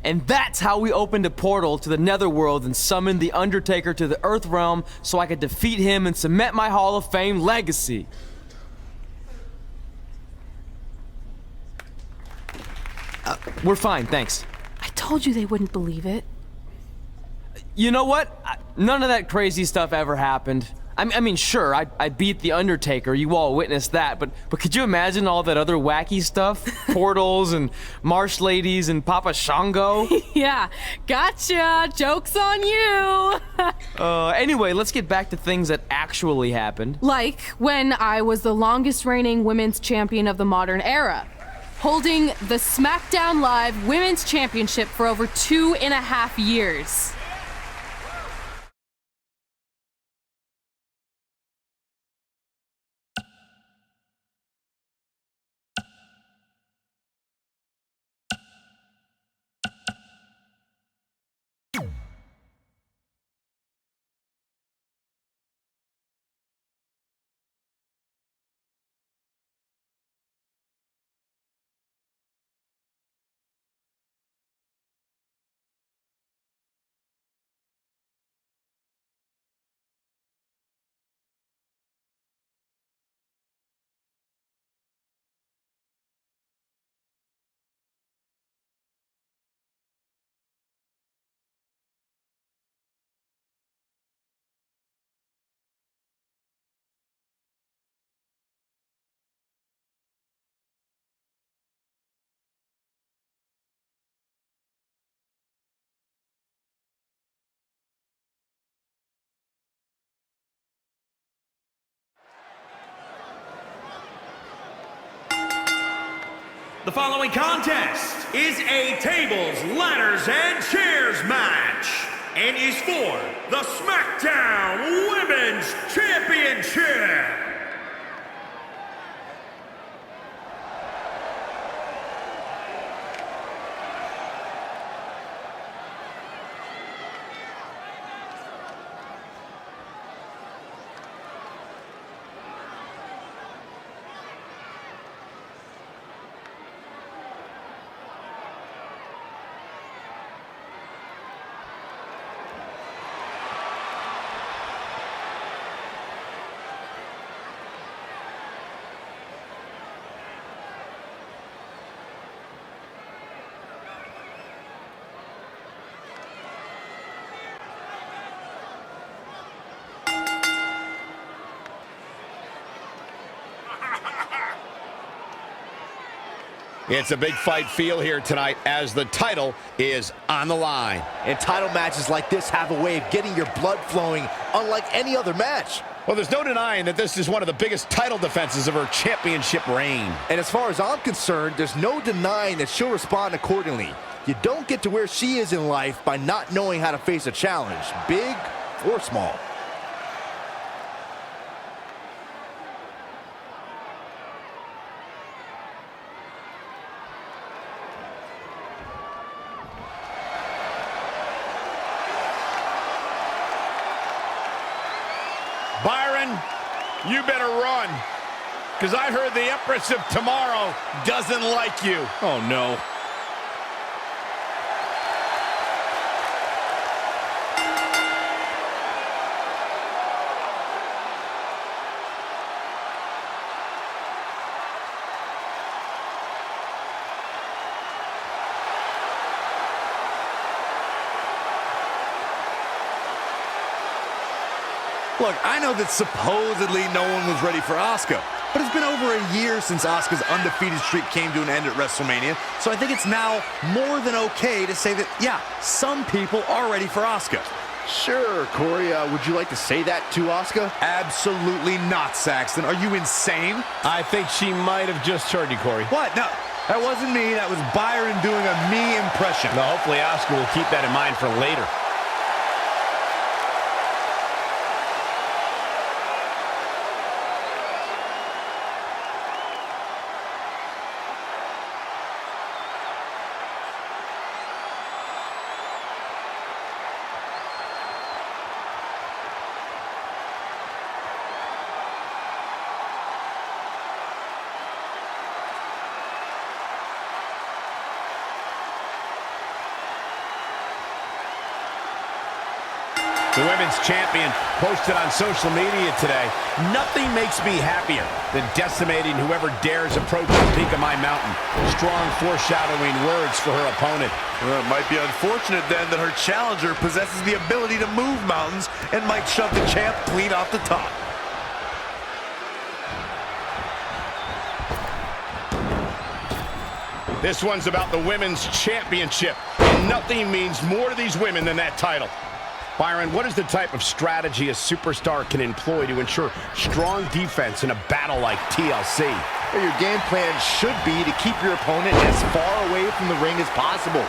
And that's how we opened a portal to the Netherworld and summoned the Undertaker to the Earth Realm so I could defeat him and cement my Hall of Fame legacy. We're fine, thanks. I told you they wouldn't believe it. You know what? None of that crazy stuff ever happened. I mean, sure, I beat the Undertaker. You all witnessed that, but could you imagine all that other wacky stuff? Portals and marsh ladies and Papa Shango? Yeah, gotcha. Joke's on you. Anyway, let's get back to things that actually happened. Like when I was the longest reigning women's champion of the modern era, holding the SmackDown Live Women's Championship for over 2.5 years. The following contest is a tables, ladders, and chairs match and is for the SmackDown Women's Championship. It's a big fight feel here tonight as the title is on the line. And title matches like this have a way of getting your blood flowing unlike any other match. Well, there's no denying that this is one of the biggest title defenses of her championship reign. And as far as I'm concerned, there's no denying that she'll respond accordingly. You don't get to where she is in life by not knowing how to face a challenge, big or small. Byron, you better run, because I heard the Empress of Tomorrow doesn't like you. Oh, no. Look, I know that supposedly no one was ready for Asuka, but it's been over a year since Asuka's undefeated streak came to an end at WrestleMania, so I think it's now more than okay to say that, yeah, some people are ready for Asuka. Sure, Corey, would you like to say that to Asuka? Absolutely not, Saxton. Are you insane? I think she might have just heard you, Corey. What? No, that wasn't me. That was Byron doing a me impression. Well, hopefully Asuka will keep that in mind for later. The women's champion posted on social media today, "Nothing makes me happier than decimating whoever dares approach the peak of my mountain." Strong foreshadowing words for her opponent. Well, it might be unfortunate then that her challenger possesses the ability to move mountains and might shove the champ clean off the top. This one's about the women's championship, and nothing means more to these women than that title. Byron, what is the type of strategy a superstar can employ to ensure strong defense in a battle like TLC? Well, your game plan should be to keep your opponent as far away from the ring as possible.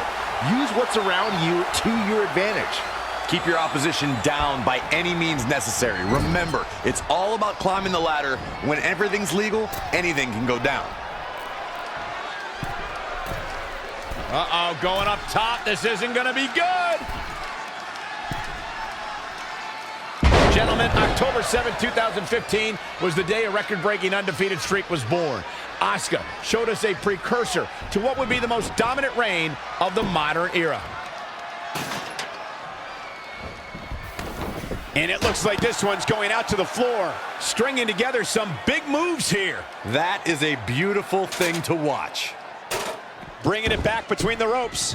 Use what's around you to your advantage. Keep your opposition down by any means necessary. Remember, it's all about climbing the ladder. When everything's legal, anything can go down. Uh-oh, going up top. This isn't going to be good. Gentlemen, October 7, 2015 was the day a record-breaking undefeated streak was born. Asuka showed us a precursor to what would be the most dominant reign of the modern era. And it looks like this one's going out to the floor, stringing together some big moves here. That is a beautiful thing to watch. Bringing it back between the ropes.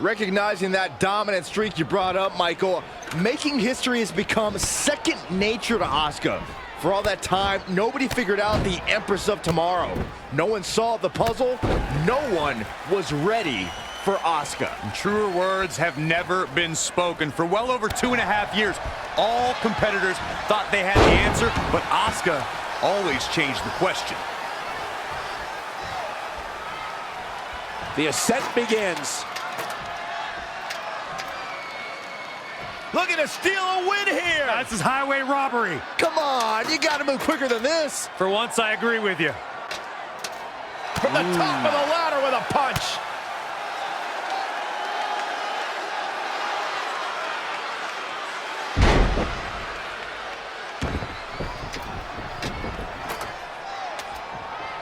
Recognizing that dominant streak you brought up, Michael, making history has become second nature to Asuka. For all that time, nobody figured out the Empress of Tomorrow. No one solved the puzzle. No one was ready for Asuka. Truer words have never been spoken. For well over 2.5 years, all competitors thought they had the answer, but Asuka always changed the question. The ascent begins. Looking to steal a win here. This is highway robbery. Come on, you gotta move quicker than this. For once, I agree with you. From the top of the ladder with a punch.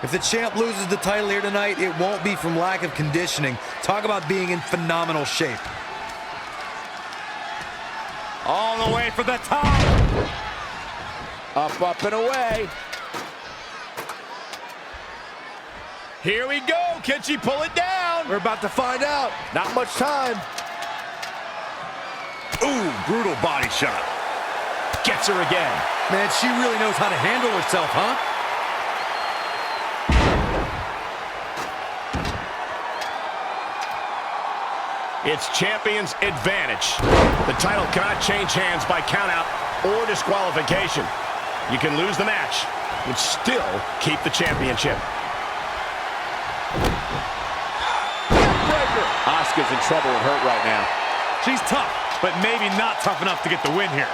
If the champ loses the title here tonight, it won't be from lack of conditioning. Talk about being in phenomenal shape. All the way for the top. Up, up, and away. Here we go. Can she pull it down? We're about to find out. Not much time. Ooh, brutal body shot. Gets her again. Man, she really knows how to handle herself, huh? It's champion's advantage. The title cannot change hands by countout or disqualification. You can lose the match, but still keep the championship. Breaker. Asuka's in trouble and hurt right now. She's tough, but maybe not tough enough to get the win here.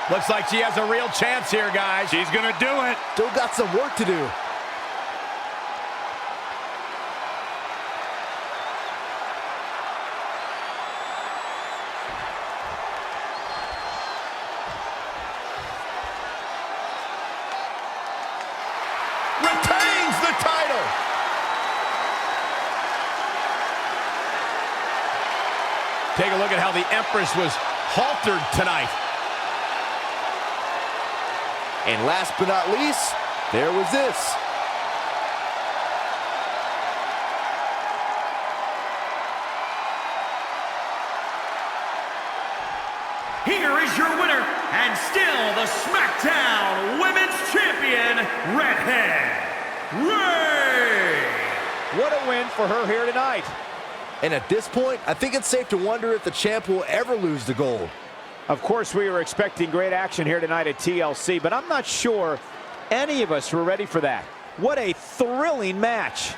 Looks like she has a real chance here, guys. She's gonna do it. Still got some work to do. Retains the title. Take a look at how the Empress was haltered tonight. And last but not least, there was this. Here is your winner, and still the SmackDown Women's Champion, Redhead Ray. What a win for her here tonight. And at this point, I think it's safe to wonder if the champ will ever lose the gold. Of course, we were expecting great action here tonight at TLC, but I'm not sure any of us were ready for that. What a thrilling match.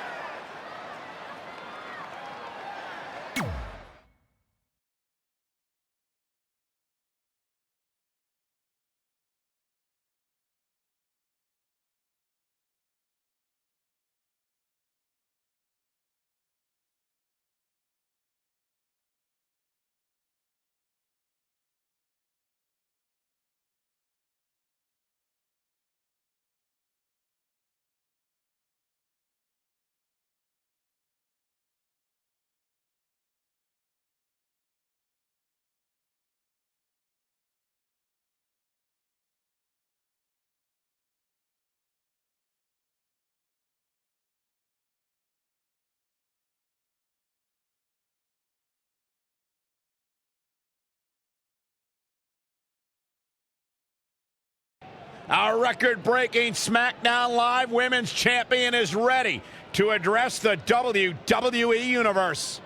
Our record-breaking SmackDown Live Women's Champion is ready to address the WWE Universe.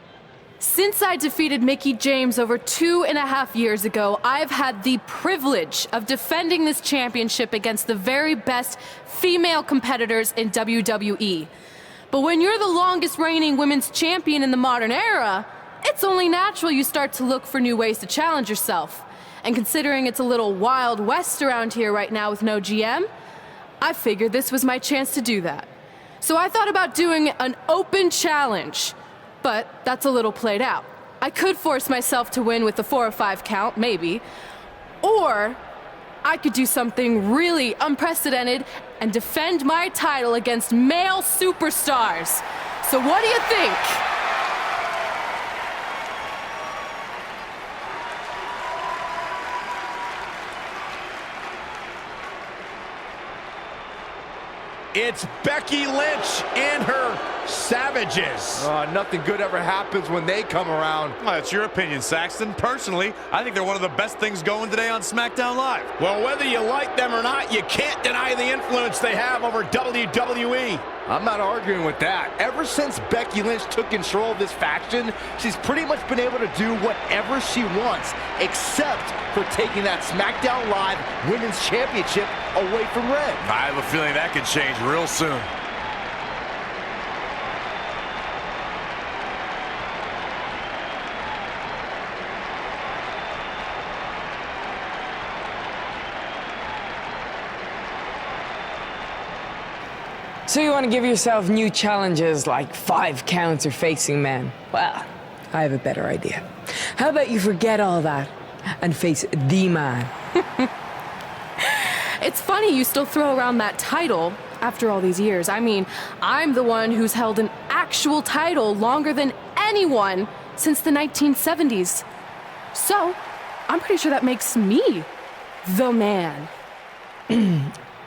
Since I defeated Mickie James over 2.5 years ago, I've had the privilege of defending this championship against the very best female competitors in WWE. But when you're the longest reigning women's champion in the modern era, it's only natural you start to look for new ways to challenge yourself. And considering it's a little Wild West around here right now with no GM, I figured this was my chance to do that. So I thought about doing an open challenge, but that's a little played out. I could force myself to win with a 4 or 5 count, maybe, or I could do something really unprecedented and defend my title against male superstars. So what do you think? It's Becky Lynch and her Savages. Nothing good ever happens when they come around. Well, that's your opinion, Saxton. Personally, I think they're one of the best things going today on SmackDown Live. Well, whether you like them or not, you can't deny the influence they have over WWE. I'm not arguing with that. Ever since Becky Lynch took control of this faction, she's pretty much been able to do whatever she wants, except for taking that SmackDown Live Women's Championship away from Red. I have a feeling that could change real soon. So you want to give yourself new challenges like 5 counts or facing men? Well, I have a better idea. How about you forget all that and face the man? It's funny you still throw around that title after all these years. I mean, I'm the one who's held an actual title longer than anyone since the 1970s. So, I'm pretty sure that makes me the man.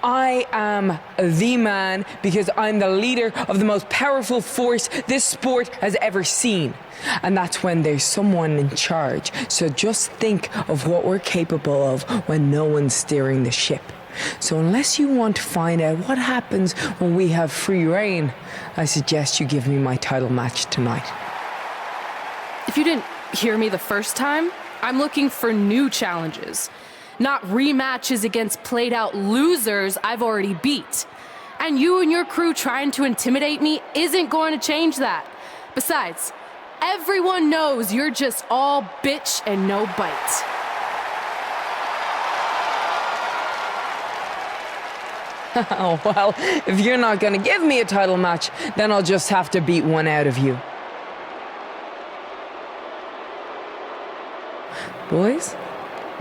I am the man because I'm the leader of the most powerful force this sport has ever seen. And that's when there's someone in charge. So just think of what we're capable of when no one's steering the ship. So unless you want to find out what happens when we have free reign, I suggest you give me my title match tonight. If you didn't hear me the first time, I'm looking for new challenges. Not rematches against played-out losers I've already beat. And you and your crew trying to intimidate me isn't going to change that. Besides, everyone knows you're just all bitch and no bite. Oh, well, if you're not going to give me a title match, then I'll just have to beat one out of you. Boys,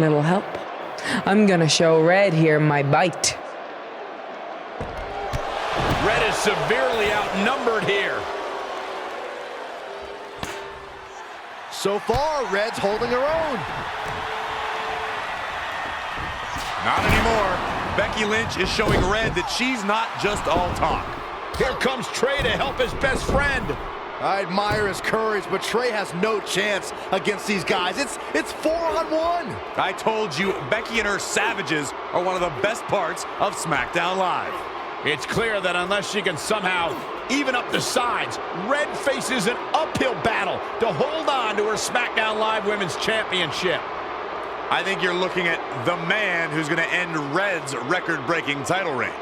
little help? I'm gonna show Red here my bite. Red is severely outnumbered here. So far, Red's holding her own. Not anymore. Becky Lynch is showing Red that she's not just all talk. Here comes Trey to help his best friend. I admire his courage, but Trey has no chance against these guys. It's 4-on-1. I told you, Becky and her Savages are one of the best parts of SmackDown Live. It's clear that unless she can somehow even up the sides, Red faces an uphill battle to hold on to her SmackDown Live Women's Championship. I think you're looking at the man who's going to end Red's record-breaking title reign.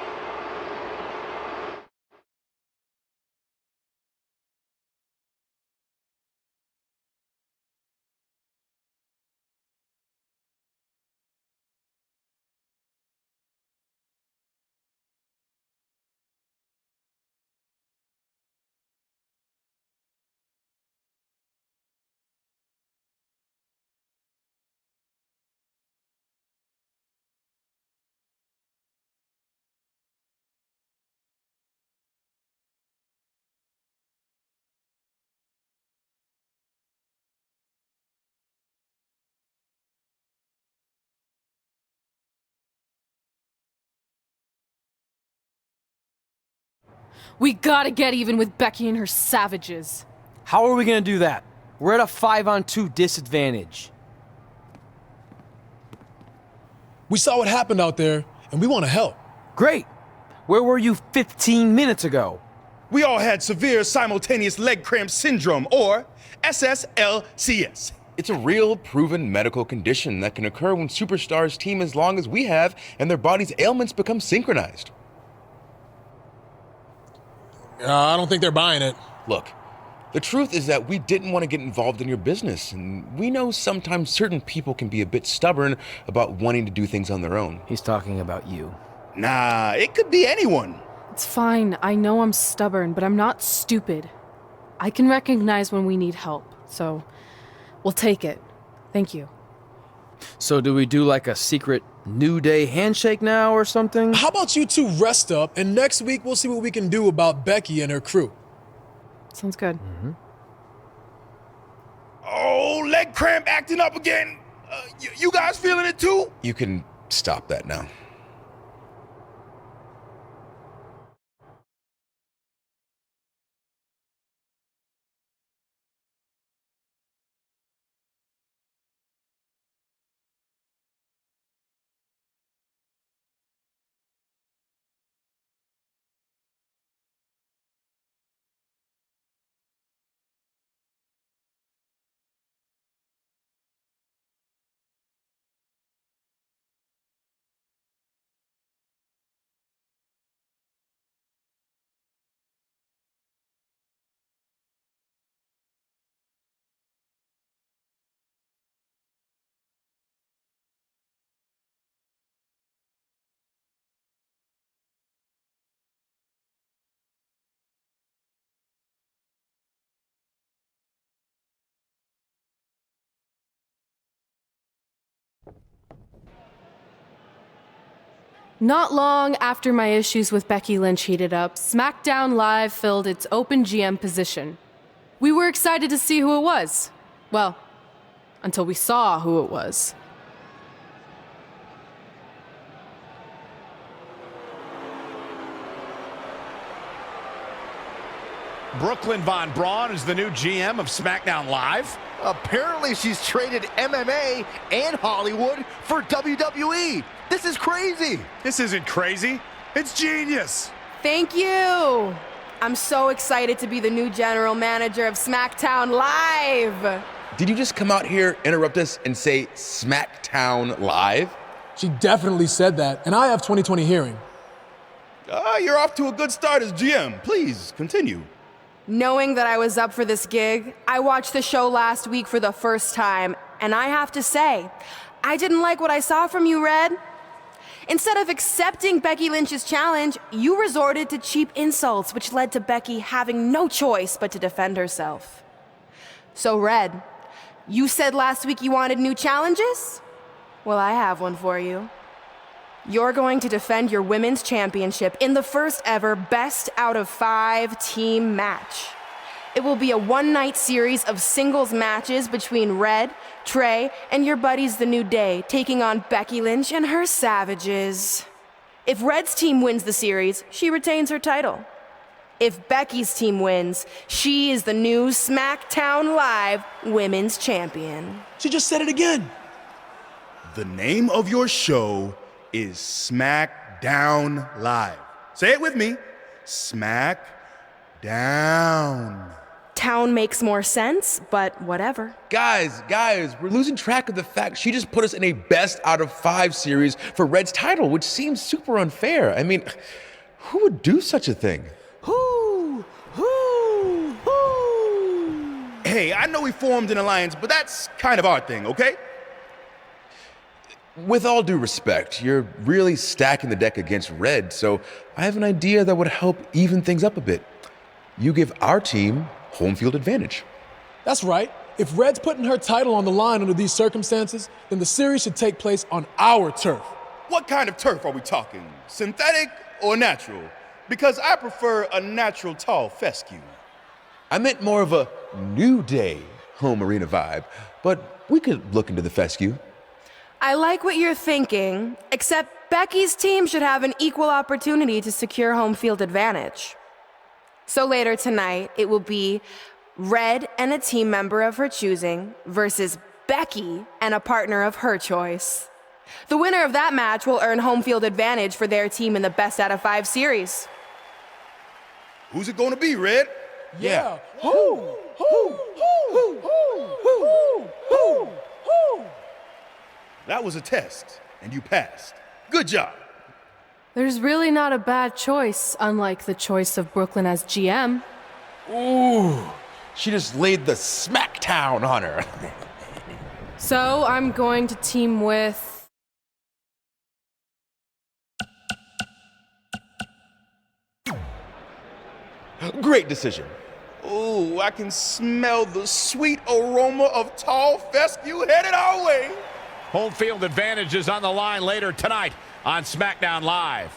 We gotta get even with Becky and her Savages. How are we gonna do that? We're at a 5-on-2 disadvantage. We saw what happened out there, and we want to help. Great. Where were you 15 minutes ago? We all had severe simultaneous leg cramp syndrome, or SSLCS. It's a real, proven medical condition that can occur when superstars team as long as we have and their body's ailments become synchronized. I don't think they're buying it. Look, the truth is that we didn't want to get involved in your business, and we know sometimes certain people can be a bit stubborn about wanting to do things on their own. He's talking about you. Nah, it could be anyone. It's fine. I know I'm stubborn, but I'm not stupid. I can recognize when we need help, so we'll take it. Thank you. So do we do like a secret New Day handshake now or something? How about you two rest up, and next week we'll see what we can do about Becky and her crew. Sounds good. Mm-hmm. Oh, leg cramp acting up again. You guys feeling it too? You can stop that now. Not long after my issues with Becky Lynch heated up, SmackDown Live filled its open GM position. We were excited to see who it was. Well, until we saw who it was. Brooklyn Von Braun is the new GM of SmackDown Live. Apparently she's traded MMA and Hollywood for WWE. This is crazy. This isn't crazy. It's genius. Thank you. I'm so excited to be the new general manager of SmackDown Live. Did you just come out here, interrupt us, and say SmackDown Live? She definitely said that, and I have 20/20 hearing. You're off to a good start as GM. Please, continue. Knowing that I was up for this gig, I watched the show last week for the first time, and I have to say, I didn't like what I saw from you, Red. Instead of accepting Becky Lynch's challenge, you resorted to cheap insults, which led to Becky having no choice but to defend herself. So, Red, you said last week you wanted new challenges? Well, I have one for you. You're going to defend your women's championship in the first ever best out of 5 team match. It will be a one-night series of singles matches between Red, Trey, and your buddies The New Day, taking on Becky Lynch and her Savages. If Red's team wins the series, she retains her title. If Becky's team wins, she is the new SmackDown Live Women's Champion. She just said it again. The name of your show is SmackDown Live. Say it with me. SmackDown. Town makes more sense, but whatever. Guys, we're losing track of the fact she just put us in a best out of 5 series for Red's title, which seems super unfair. I mean, who would do such a thing? Who? Hey, I know we formed an alliance, but that's kind of our thing, okay? With all due respect, you're really stacking the deck against Red, so I have an idea that would help even things up a bit. You give our team home field advantage. That's right. If Red's putting her title on the line under these circumstances, then the series should take place on our turf. What kind of turf are we talking? Synthetic or natural? Because I prefer a natural tall fescue. I meant more of a New Day home arena vibe, but we could look into the fescue. I like what you're thinking, except Becky's team should have an equal opportunity to secure home field advantage. So later tonight, it will be Red and a team member of her choosing versus Becky and a partner of her choice. The winner of that match will earn home field advantage for their team in the best out of 5 series. Who's it going to be, Red? Yeah. That was a test, and you passed. Good job. There's really not a bad choice, unlike the choice of Brooklyn as GM. Ooh, she just laid the smackdown on her. So I'm going to team with... Great decision. Ooh, I can smell the sweet aroma of tall fescue headed our way. Home field advantage is on the line later tonight on SmackDown Live.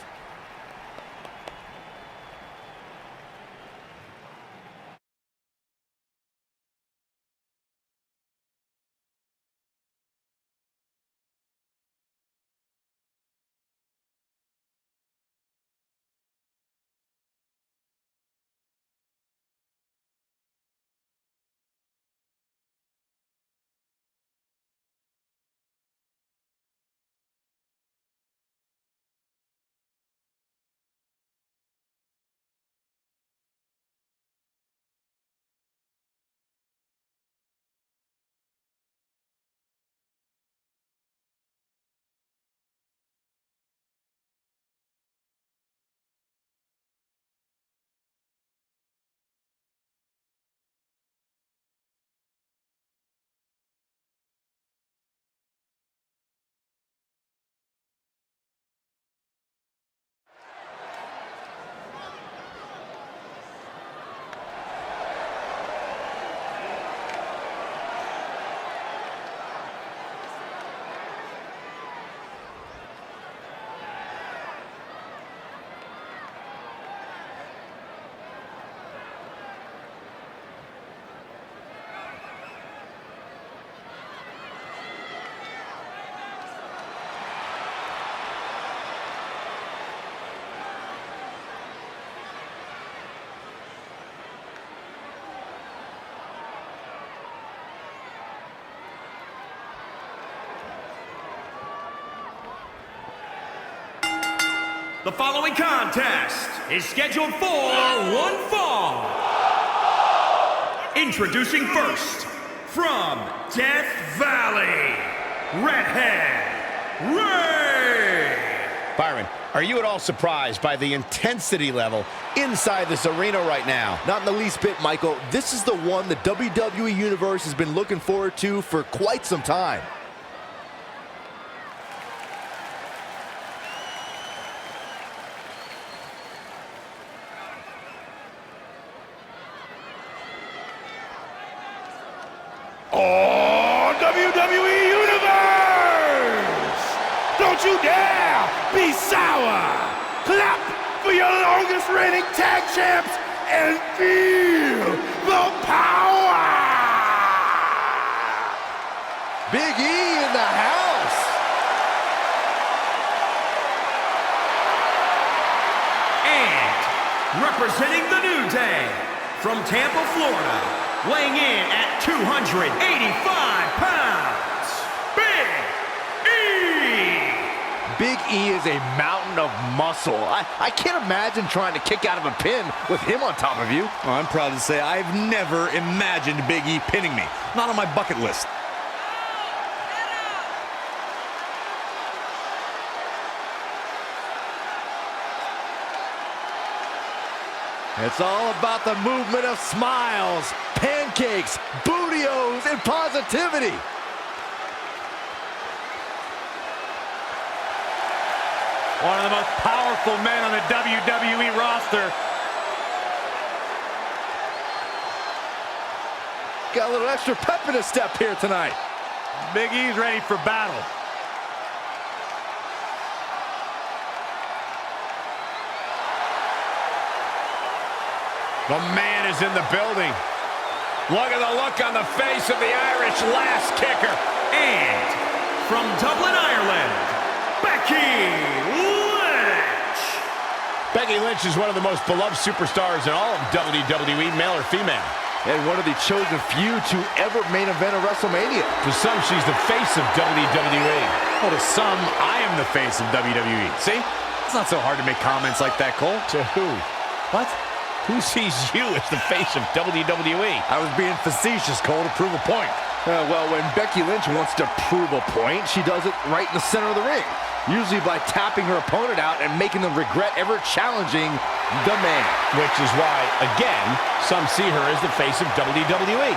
The following contest is scheduled for one fall. Introducing first, from Death Valley, Redhead Ray. Byron, are you at all surprised by the intensity level inside this arena right now? Not in the least bit, Michael. This is the one the WWE Universe has been looking forward to for quite some time. Oh, WWE Universe! Don't you dare be sour! Clap for your longest reigning tag champs and feel the power! Big E in the house! And representing the New Day, from Tampa, Florida, weighing in at 285 pounds, Big E! Big E is a mountain of muscle. I can't imagine trying to kick out of a pin with him on top of you. Well, I'm proud to say I've never imagined Big E pinning me. Not on my bucket list. It's all about the movement of smiles, pancakes, bootios, and positivity. One of the most powerful men on the WWE roster. Got a little extra pep in his step here tonight. Big E's ready for battle. The man is in the building. Look at the look on the face of the Irish last kicker. And from Dublin, Ireland, Becky Lynch. Becky Lynch is one of the most beloved superstars in all of WWE, male or female. And one of the chosen few to ever main event a WrestleMania. To some, she's the face of WWE. Well, to some, I am the face of WWE. See? It's not so hard to make comments like that, Cole. To who? What? Who sees you as the face of WWE? I was being facetious, Cole, to prove a point. Well, when Becky Lynch wants to prove a point, she does it right in the center of the ring. Usually by tapping her opponent out and making them regret ever challenging the man. Which is why, again, some see her as the face of WWE.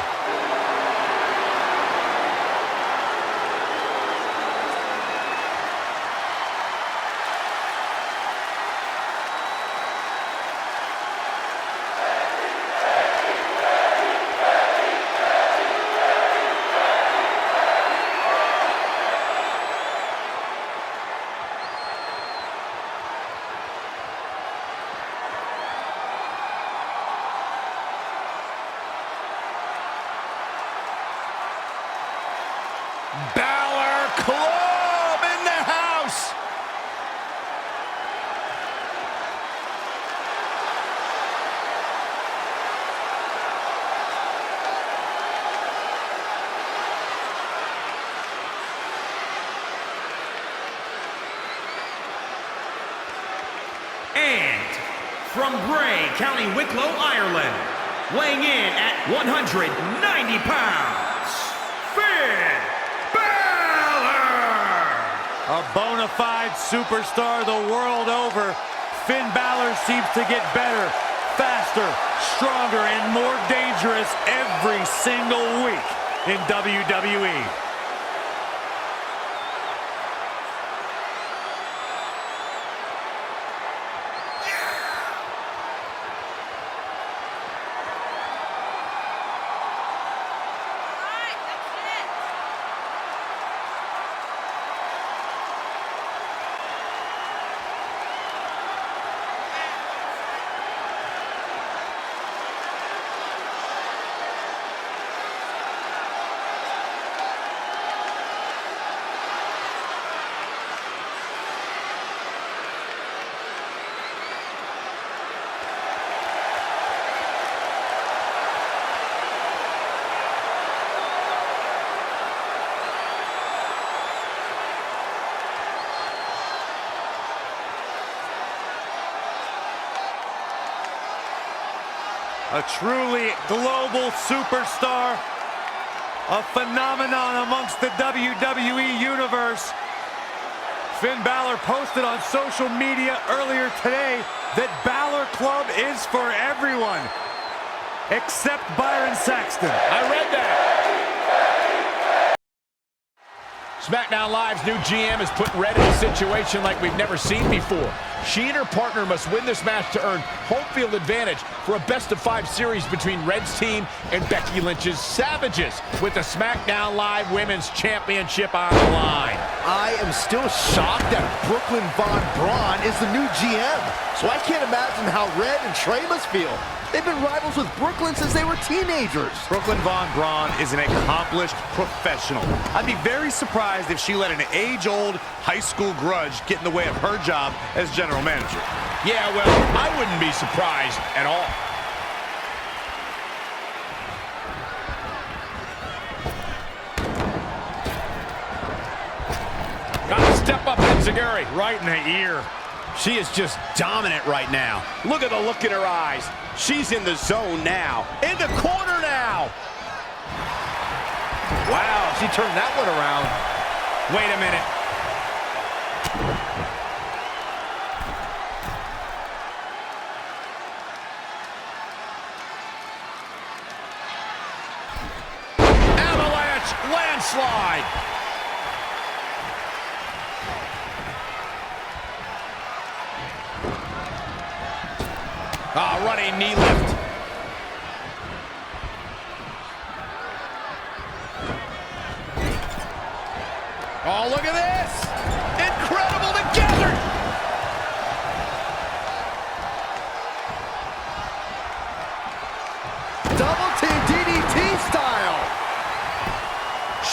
Balor Club in the house. And from Bray, County Wicklow, Ireland, weighing in at 190 pounds, Finn Balor! A bona fide superstar the world over, Finn Balor seems to get better, faster, stronger, and more dangerous every single week in WWE. A truly global superstar, a phenomenon amongst the WWE Universe. Finn Balor posted on social media earlier today that Balor Club is for everyone, except Byron Saxton. I read that. SmackDown Live's new GM has put Red in a situation like we've never seen before. She and her partner must win this match to earn home field advantage for a best-of-5 series between Red's team and Becky Lynch's Savages, with the SmackDown Live Women's Championship on the line. I am still shocked that Brooklyn Von Braun is the new GM. So I can't imagine how Red and Trey must feel. They've been rivals with Brooklyn since they were teenagers. Brooklyn Von Braun is an accomplished professional. I'd be very surprised if she let an age-old high school grudge get in the way of her job as general manager. Yeah, well, I wouldn't be surprised at all. Gotta step up, Enziguri. Right in the ear. She is just dominant right now. Look at the look in her eyes. She's in the zone now. In the corner now. Wow, she turned that one around. Wait a minute. Avalanche landslide. Running knee lift. Oh, look at this! Incredible together! Double team DDT style.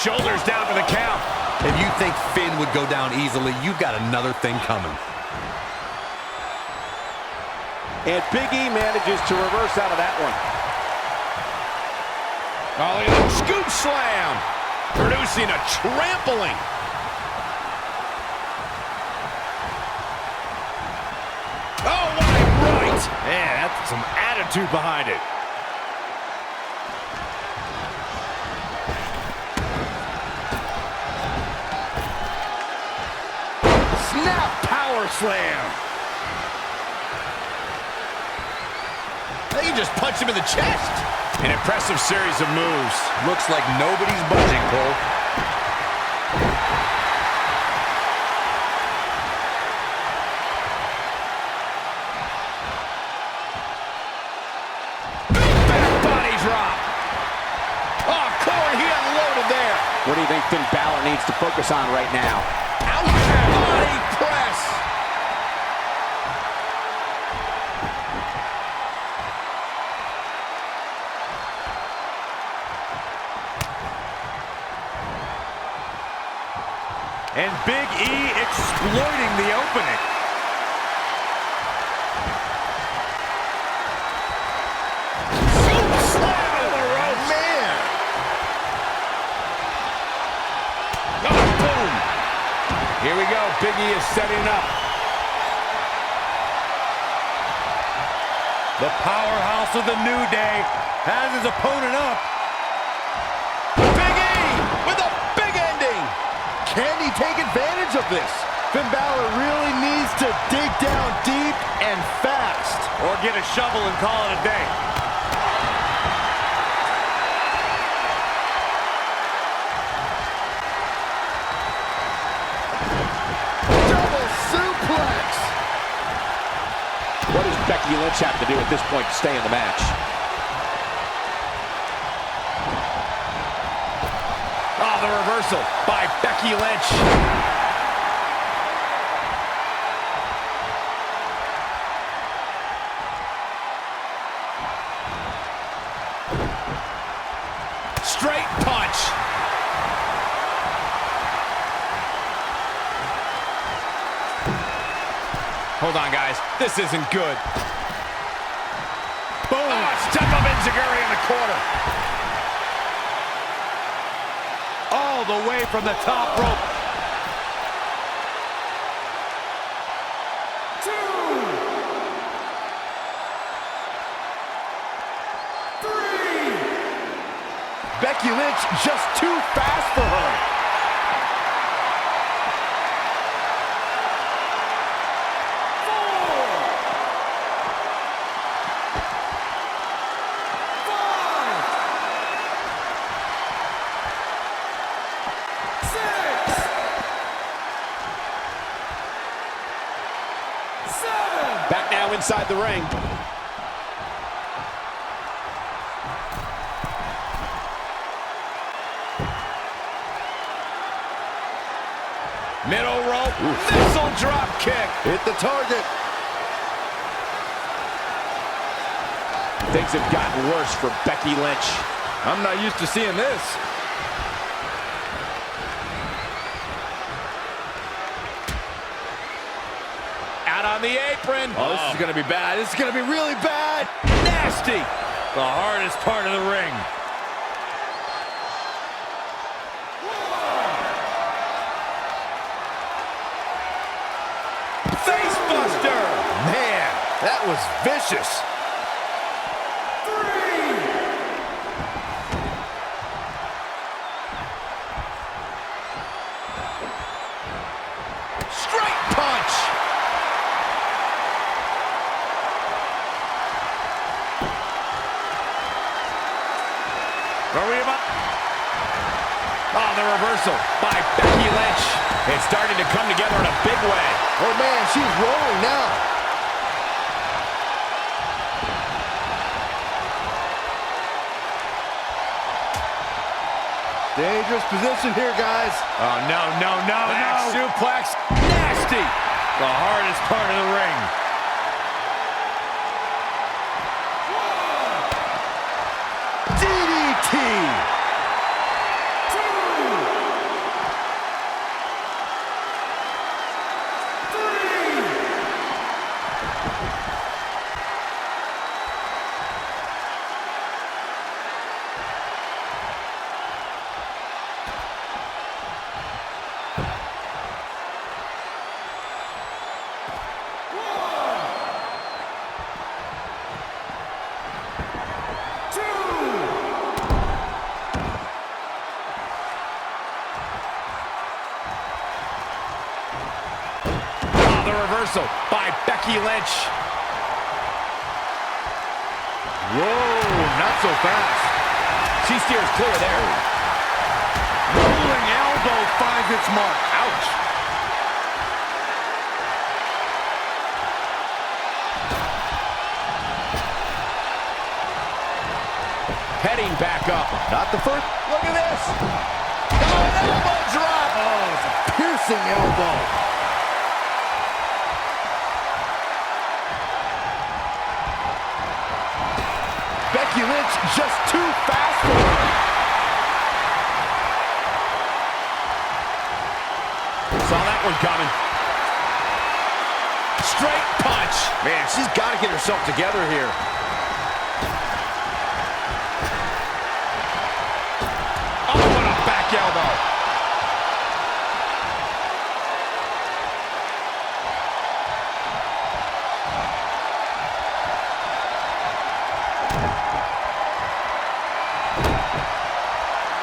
Shoulders down for the count. If you think Finn would go down easily, you've got another thing coming. And Big E manages to reverse out of that one. Oh, look at that scoop slam. Producing a trampling. Oh, what a right. Man, that's some attitude behind it. Snap power slam. They just punched him in the chest. An impressive series of moves. Looks like nobody's budging, Cole. Back body drop. Oh, Corey, he unloaded there. What do you think Finn Balor needs to focus on right now? Ouch! Body press. And Big E exploiting the opening. Super slam to the rope. Man. Oh, boom. Here we go. Big E is setting up. The powerhouse of the New Day has his opponent up. Big E with a big ending. Can he take advantage of this? Finn Balor really needs to dig down deep and fast. Or get a shovel and call it a day. Double suplex. What does Becky Lynch have to do at this point to stay in the match? Oh, the reversal by Becky Lynch. Straight punch. Hold on, guys. This isn't good. Boom. Oh, step up Enziguri in the corner. All the way from the top rope. Becky Lynch just too fast for her. Back now inside the ring. Middle rope. Missile drop kick. Hit the target. Things have gotten worse for Becky Lynch. I'm not used to seeing this. Out on the apron. Oh, this is going to be bad. This is going to be really bad. Nasty. The hardest part of the ring. Facebuster. Man, that was vicious. Straight punch. Are we about? Oh, the reversal by Becky Lynch. It's starting to come together in a big way. Oh, man, she's rolling now. Dangerous position here, guys. Oh, no, no, no, Back no. suplex. Nasty. The hardest part of the ring. DDT. Becky Lynch. Whoa, not so fast. She steers clear there. Rolling elbow finds its mark. Ouch. Heading back up. Not the first. Look at this. Oh, an elbow drop. Oh, it's a piercing elbow. Becky Lynch just too fast for her. Saw that one coming. Straight punch. Man, she's got to get herself together here. Oh, what a back elbow.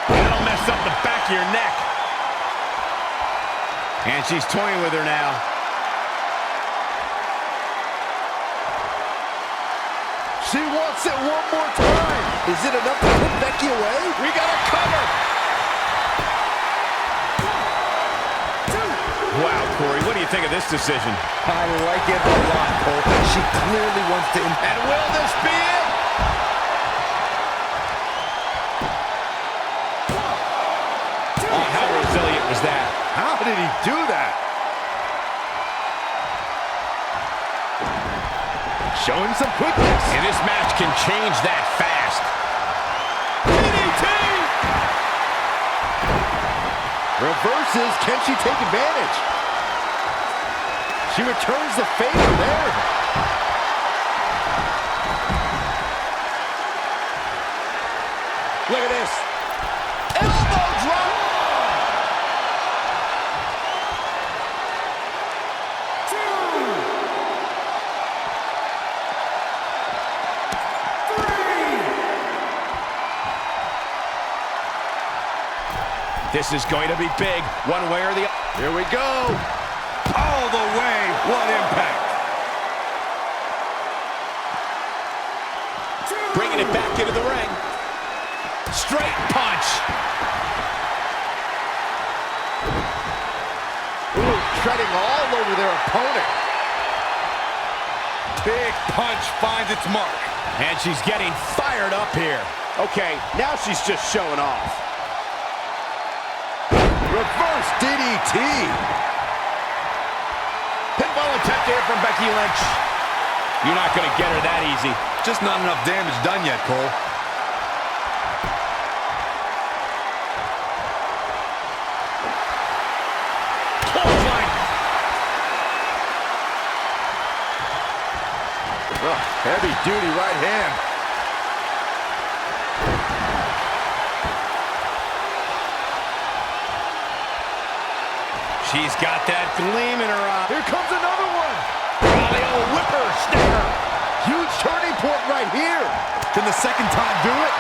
That'll mess up the back of your neck. And she's toying with her now. She wants it one more time. Is it enough to put Becky away? We got a cover. Wow, Corey, what do you think of this decision? I like it a lot, Cole. She clearly wants to... And will this be it? Oh, how resilient was that? How did he do that? Showing some quickness. And this match can change that fast. DDT! Reverses. Can she take advantage? She returns the favor there. Look at this. Elbow drop. This is going to be big, one way or the other. Here we go. All the way. What impact. Bringing it back into the ring. Straight punch. Ooh, treading all over their opponent. Big punch finds its mark. And she's getting fired up here. Okay, now she's just showing off. Reverse DDT. Pinfall attempt here from Becky Lynch. You're not going to get her that easy. Just not enough damage done yet, Cole. Clothesline. Oh, heavy duty right hand. She's got that gleam in her eye. Here comes another one. Oh, the old whipper snapper. Huge turning point right here. Can the second time do it?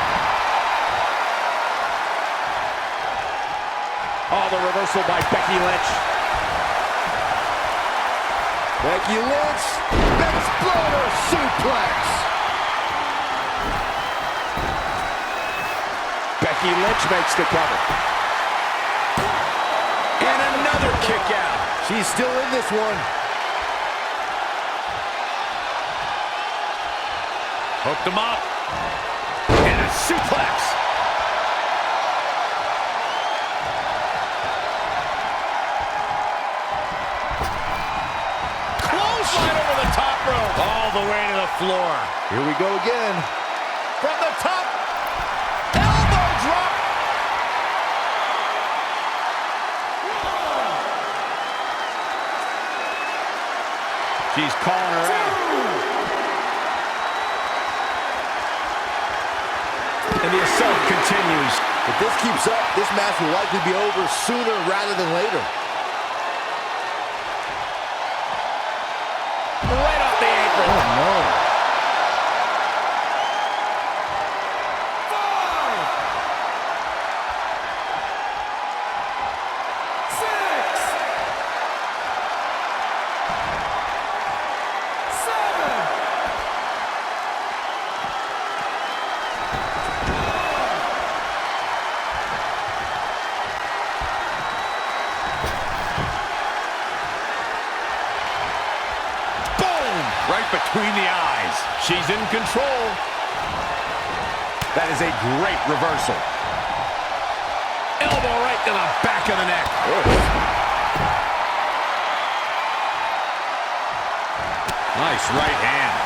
Oh, the reversal by Becky Lynch. Becky Lynch. Exploder suplex. Becky Lynch makes the cover. And another kick out. She's still in this one. Hooked him up. And a suplex. Clothesline over the top rope. All the way to the floor. Here we go again. From the top. Elbow drop. She's calling her out. And the assault continues. If this keeps up, this match will likely be over sooner rather than later. Right off the apron. Oh, no. 5, 6. between the eyes. She's in control. That is a great reversal. Elbow right to the back of the neck. Nice right hand.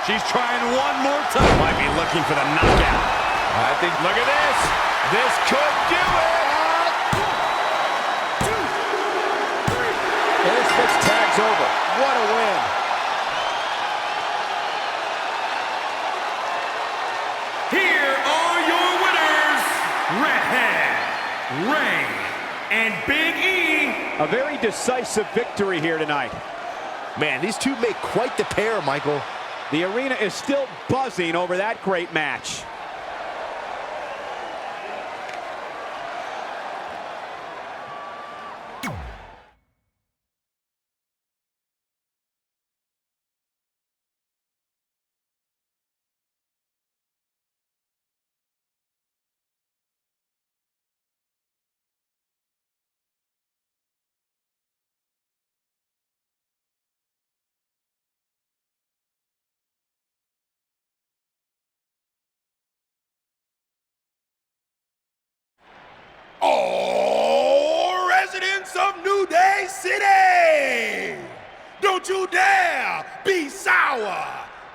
She's trying one more time. Might be looking for the knockout. I think, look at this. This could do it. This mixed tag's over. What a win. Here are your winners, Redhead, Ray, and Big E. A very decisive victory here tonight. Man, these two make quite the pair, Michael. The arena is still buzzing over that great match. All residents of New Day City, don't you dare be sour.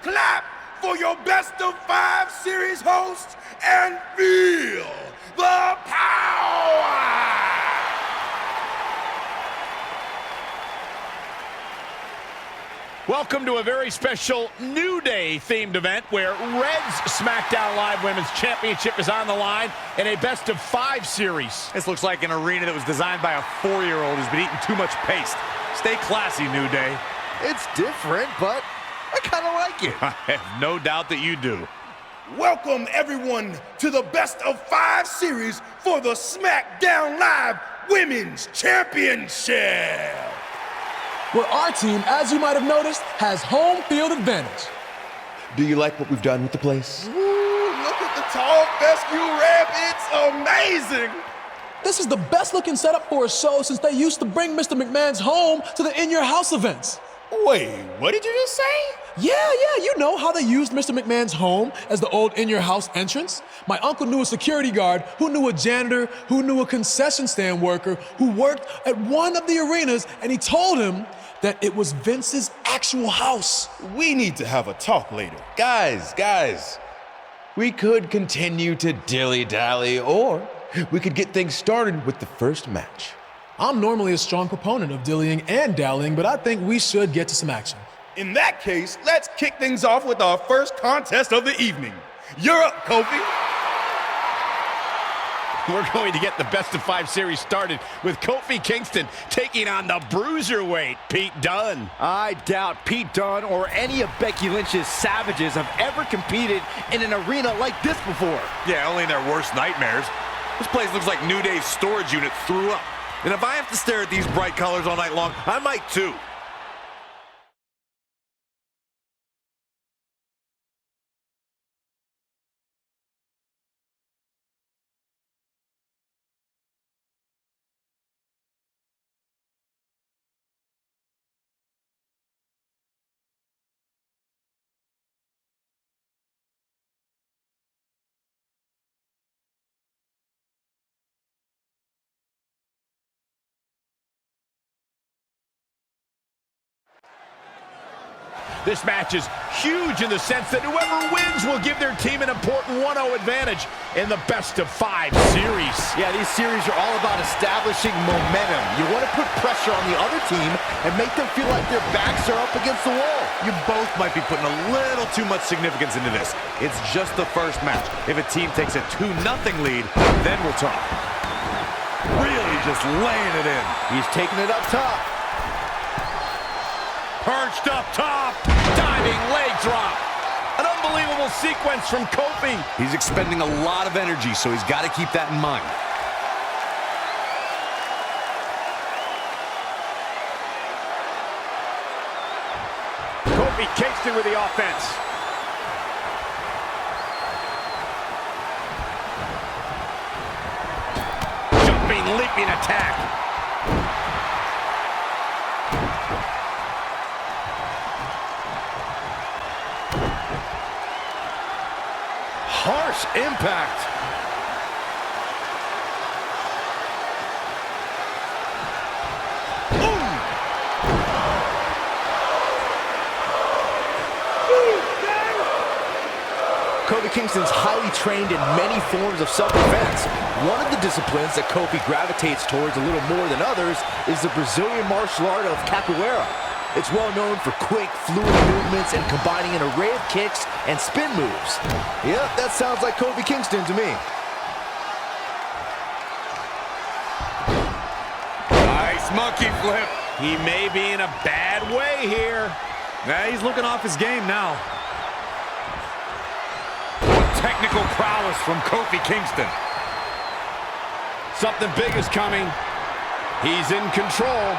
Clap for your best of 5 series host and feel the power. Welcome to a very special New Day themed event where Red's SmackDown Live Women's Championship is on the line in a best of 5 series. This looks like an arena that was designed by a 4-year-old who's been eating too much paste. Stay classy, New Day. It's different, but I kind of like it. I have no doubt that you do. Welcome everyone to the best of 5 series for the SmackDown Live Women's Championship, where our team, as you might have noticed, has home field advantage. Do you like what we've done with the place? Ooh, look at the tall fescue ramp. It's amazing. This is the best looking setup for a show since they used to bring Mr. McMahon's home to the In Your House events. Wait, what did you just say? Yeah, you know how they used Mr. McMahon's home as the old In Your House entrance? My uncle knew a security guard, who knew a janitor, who knew a concession stand worker, who worked at one of the arenas, and he told him that it was Vince's actual house. We need to have a talk later. Guys, we could continue to dilly-dally, or we could get things started with the first match. I'm normally a strong proponent of dillying and dallying, but I think we should get to some action. In that case, let's kick things off with our first contest of the evening. You're up, Kofi. We're going to get the best of 5 series started with Kofi Kingston taking on the bruiserweight Pete Dunne. I doubt Pete Dunne or any of Becky Lynch's savages have ever competed in an arena like this before. Yeah, only in their worst nightmares. This place looks like New Day's storage unit threw up. And if I have to stare at these bright colors all night long, I might too. This match is huge in the sense that whoever wins will give their team an important 1-0 advantage in the best of 5 series. Yeah, these series are all about establishing momentum. You want to put pressure on the other team and make them feel like their backs are up against the wall. You both might be putting a little too much significance into this. It's just the first match. If a team takes a 2-0 lead, then we'll talk. Really just laying it in. He's taking it up top. Perched up top, diving leg drop. An unbelievable sequence from Kofi. He's expending a lot of energy, so he's got to keep that in mind. Kofi Kingston with the offense. devastating leaping attack. Harsh impact. Kofi Kingston's highly trained in many forms of self-defense. One of the disciplines that Kofi gravitates towards a little more than others is the Brazilian martial art of capoeira. It's well known for quick, fluid movements and combining an array of kicks and spin moves. Yep, that sounds like Kofi Kingston to me. Nice monkey flip. He may be in a bad way here. Yeah, he's looking off his game now. Technical prowess from Kofi Kingston. Something big is coming. He's in control.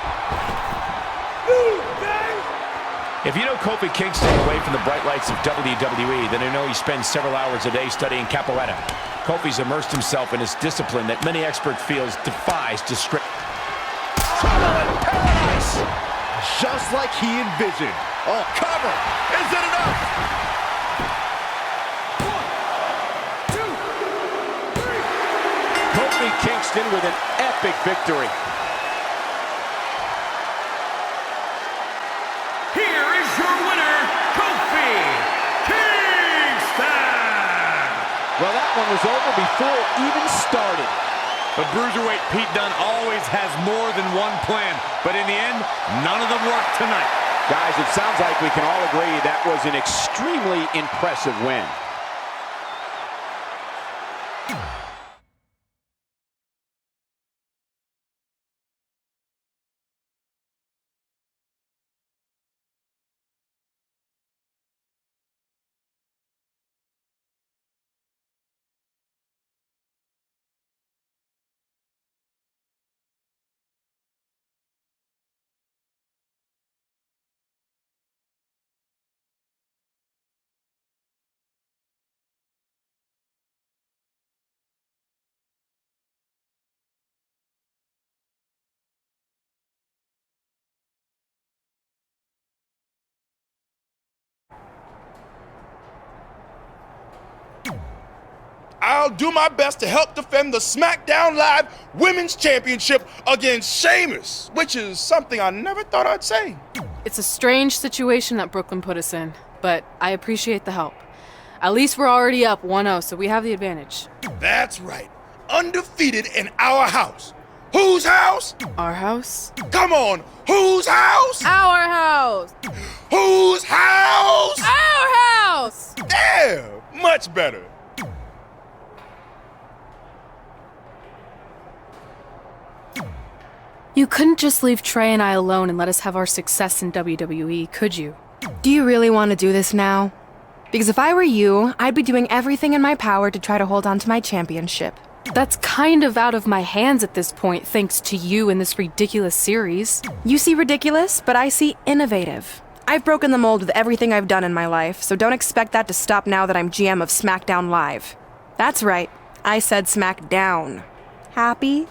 If you know Kofi Kingston away from the bright lights of WWE, then you know he spends several hours a day studying capoeira. Kofi's immersed himself in his discipline that many experts feel defies description. Trouble in paradise! Just like he envisioned. Oh, cover! Is it enough? Kofi Kingston with an epic victory. Here is your winner, Kofi Kingston! Well, that one was over before it even started. But Bruiserweight Pete Dunne always has more than one plan. But in the end, none of them worked tonight. Guys, it sounds like we can all agree that was an extremely impressive win. I'll do my best to help defend the SmackDown Live Women's Championship against Sheamus, which is something I never thought I'd say. It's a strange situation that Brooklyn put us in, but I appreciate the help. At least we're already up 1-0, so we have the advantage. That's right. Undefeated in our house. Whose house? Our house? Come on, whose house? Our house! Whose house? Our house! Yeah, much better. You couldn't just leave Trey and I alone and let us have our success in WWE, could you? Do you really want to do this now? Because if I were you, I'd be doing everything in my power to try to hold on to my championship. That's kind of out of my hands at this point, thanks to you and this ridiculous series. You see ridiculous, but I see innovative. I've broken the mold with everything I've done in my life, so don't expect that to stop now that I'm GM of SmackDown Live. That's right, I said SmackDown. Happy?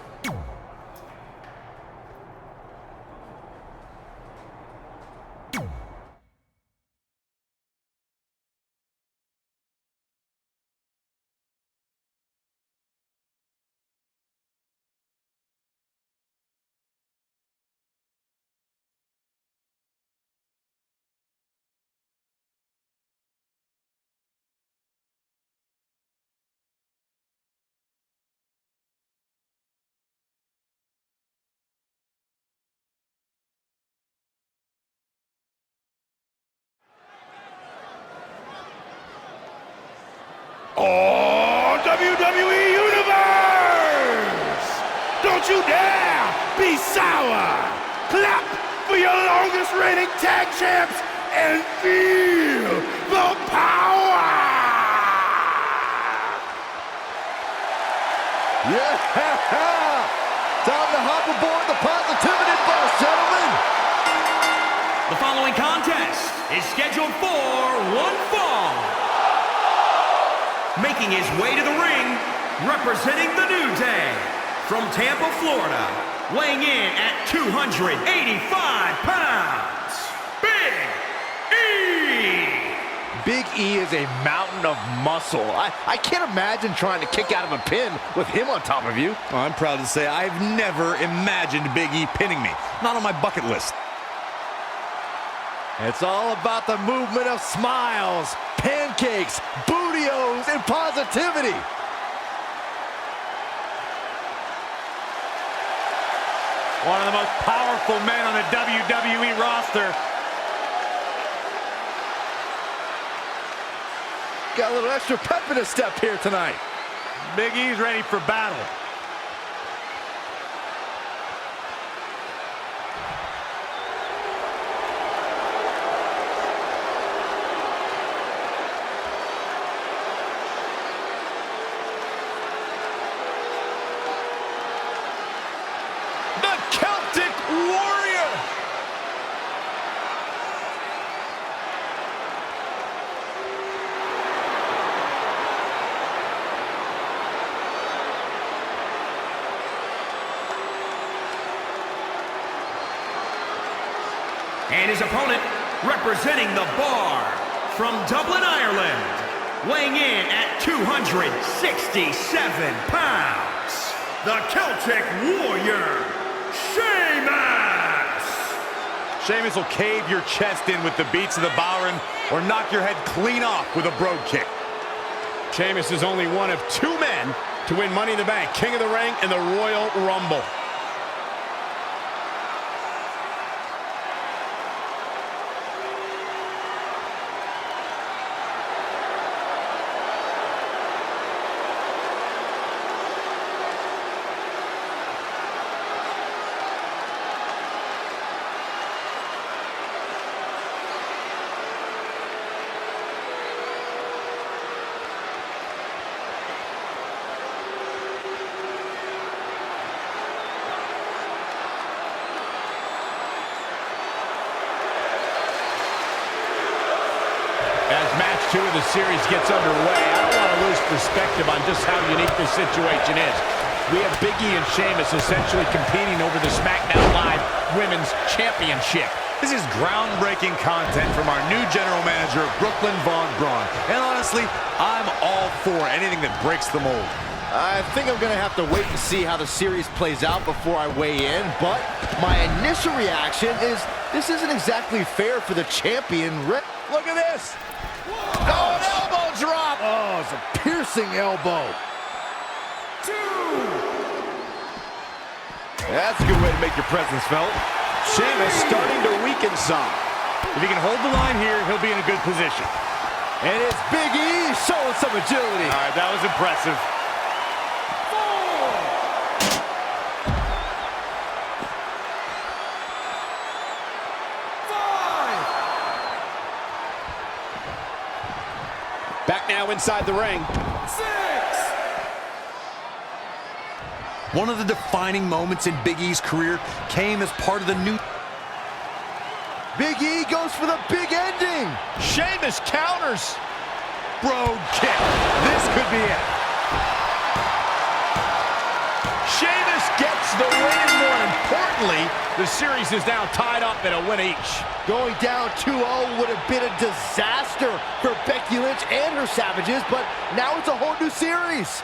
Oh, WWE Universe! Don't you dare be sour! Clap for your longest reigning tag champs and feel the power! Yeah! Time to hop aboard the positivity bus, gentlemen! The following contest is scheduled for one fall. Making his way to the ring, representing the New Day, From Tampa, Florida, weighing in at 285 pounds, Big E! Big E is a mountain of muscle. I can't imagine trying to kick out of a pin with him on top of you. Well, I'm proud to say I've never imagined Big E pinning me. Not on my bucket list. It's all about the movement of smiles, pancakes, bootios, and positivity. One of the most powerful men on the WWE roster. Got a little extra pep in his step here tonight. Big E's ready for battle. The Celtic Warrior. And his opponent, representing the Bar, from Dublin, Ireland, weighing in at 267 pounds, the Celtic Warrior, Sheamus! Sheamus will cave your chest in with the beats of the Byron or knock your head clean off with a brogue kick. Sheamus is only one of 2 men to win Money in the Bank, King of the Ring, and the Royal Rumble. As match 2 of the series gets underway, I don't want to lose perspective on just how unique this situation is. We have Big E and Sheamus essentially competing over the SmackDown Live Women's Championship. This is groundbreaking content from our new general manager, Brooklyn Von Braun. And honestly, I'm all for anything that breaks the mold. I think I'm going to have to wait and see how the series plays out before I weigh in, but my initial reaction is this isn't exactly fair for the champion. Look at this. Oh, an elbow drop. Oh, it's a piercing elbow. 2. That's a good way to make your presence felt. Sheamus starting to weaken some. If he can hold the line here, he'll be in a good position. And it's Big E showing some agility. All right, that was impressive. 4. 5. Back now inside the ring. 6. One of the defining moments in Big E's career came as part of the new... Big E goes for the big ending. Sheamus counters. Brogue kick. This could be it. Sheamus gets the win, and more importantly, the series is now tied up at a win each. Going down 2-0 would have been a disaster for Becky Lynch and her Savages, but now it's a whole new series.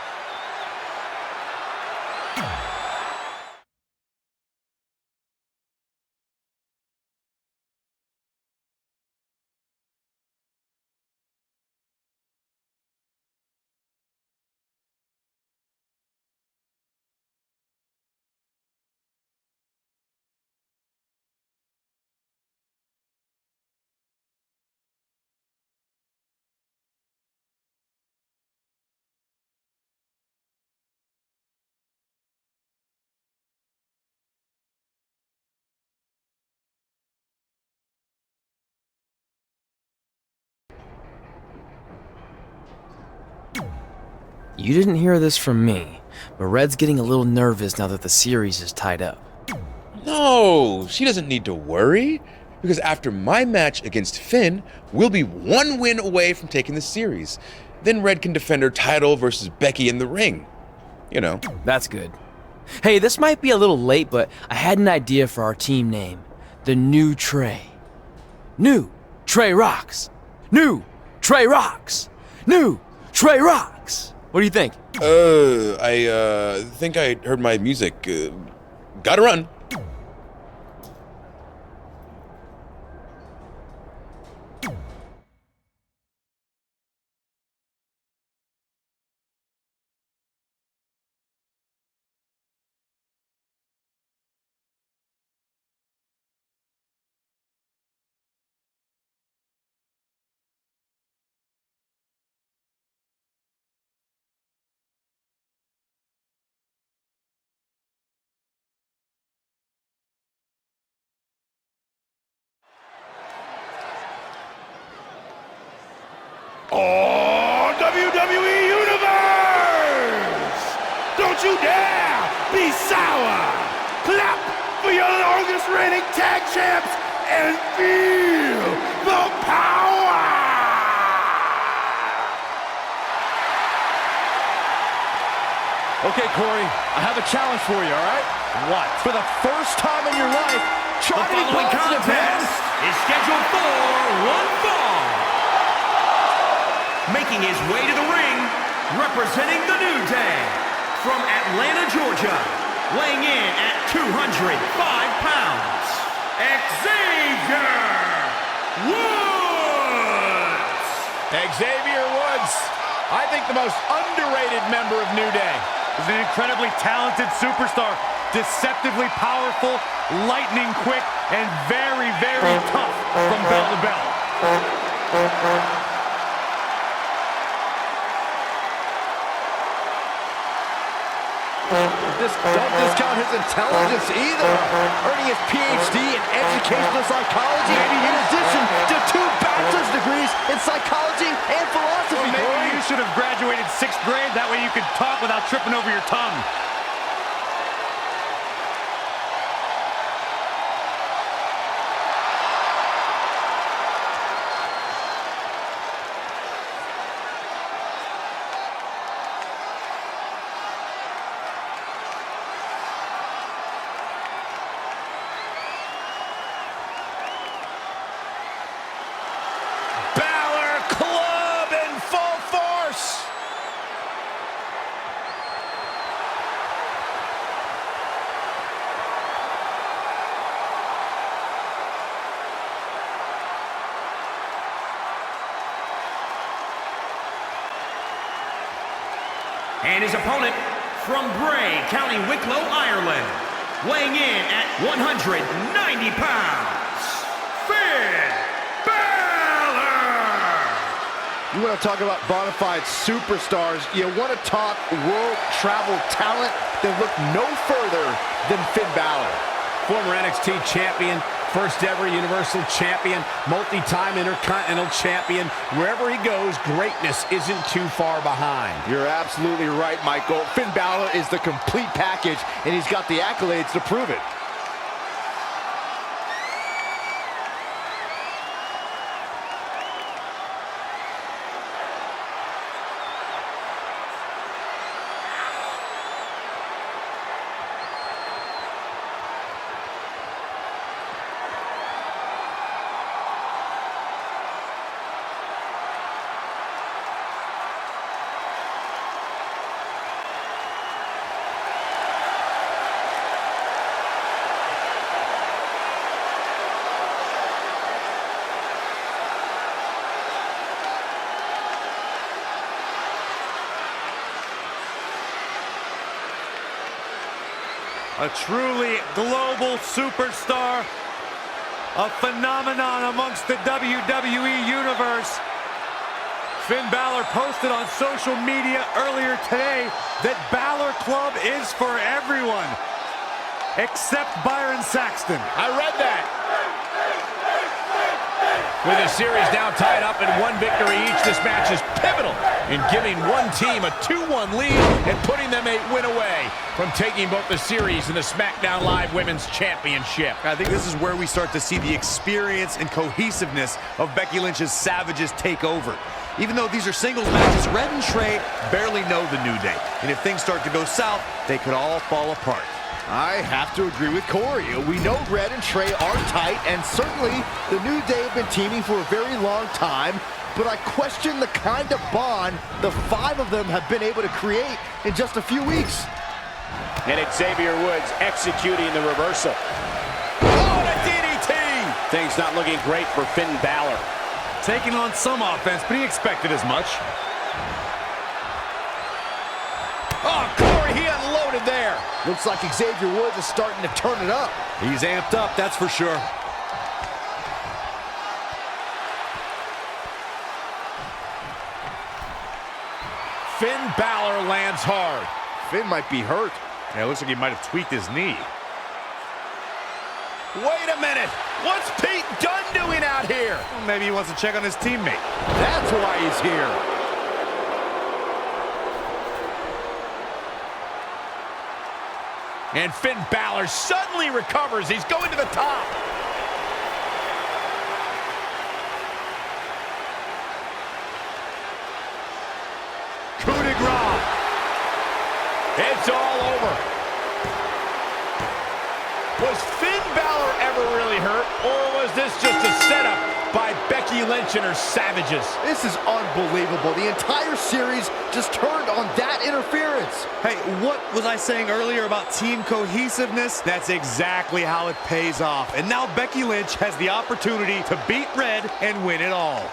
You didn't hear this from me, but Red's getting a little nervous now that the series is tied up. No, she doesn't need to worry, because after my match against Finn, we'll be 1 win away from taking the series. Then Red can defend her title versus Becky in the ring. You know. That's good. Hey, this might be a little late, but I had an idea for our team name. The New Trey. New Trey Rocks. New Trey Rocks. New Trey Rocks. What do you think? I think I heard my music. Gotta run. Oh, WWE Universe! Don't you dare be sour! Clap for your longest reigning tag champs and feel the power! Okay, Corey, I have a challenge for you, all right? What? For the first time in your life, try to be following positive, man. contest is scheduled for one fall. Making his way to the ring, representing the New Day, from Atlanta, Georgia, weighing in at 205 pounds, Xavier Woods! Xavier Woods, I think the most underrated member of New Day. He's an incredibly talented superstar, deceptively powerful, lightning quick, and very, very tough from bell to bell. Don't discount his intelligence either. Earning his PhD in educational psychology, in addition to 2 bachelor's degrees in psychology and philosophy. Well, maybe Corey. you should have graduated 6th grade. That way you could talk without tripping over your tongue. Balor Club in full force. And his opponent from Bray, County Wicklow, Ireland, weighing in at 190 pounds, Finn Balor! You want to talk about bona fide superstars, you want to talk world travel talent, then look no further than Finn Balor. Former NXT champion, first ever Universal champion, multi-time Intercontinental champion. Wherever he goes, greatness isn't too far behind. You're absolutely right, Michael. Finn Balor is the complete package, and he's got the accolades to prove it. A truly global superstar, a phenomenon amongst the WWE Universe. Finn Balor posted on social media earlier today that Balor Club is for everyone, except Byron Saxton. I read that. With the series now tied up in 1 victory each, this match is pivotal in giving one team a 2-1 lead and putting them a win away from taking both the series and the SmackDown Live Women's Championship. I think this is where we start to see the experience and cohesiveness of Becky Lynch's Savages take over. Even though these are singles matches, Red and Trey barely know the New Day. And if things start to go south, they could all fall apart. I have to agree with Corey. We know Red and Trey are tight, and certainly the New Day have been teaming for a very long time, but I question the kind of bond the 5 of them have been able to create in just a few weeks. And it's Xavier Woods executing the reversal. Oh, and a DDT! Things not looking great for Finn Balor. Taking on some offense, but he expected as much. Oh, Corey, he unloaded there. Looks like Xavier Woods is starting to turn it up. He's amped up, that's for sure. Finn Balor lands hard. Finn might be hurt. Yeah, it looks like he might have tweaked his knee. Wait a minute. What's Pete Dunne doing out here? Well, maybe he wants to check on his teammate. That's why he's here. And Finn Balor suddenly recovers. He's going to the top. Coup de grace. It's all over. Was Finn Balor ever really hurt, or was this just a setup by Becky Lynch and her savages? This is unbelievable. The entire series just turned on that interference. Hey, what was I saying earlier about team cohesiveness? That's exactly how it pays off. And now Becky Lynch has the opportunity to beat Red and win it all.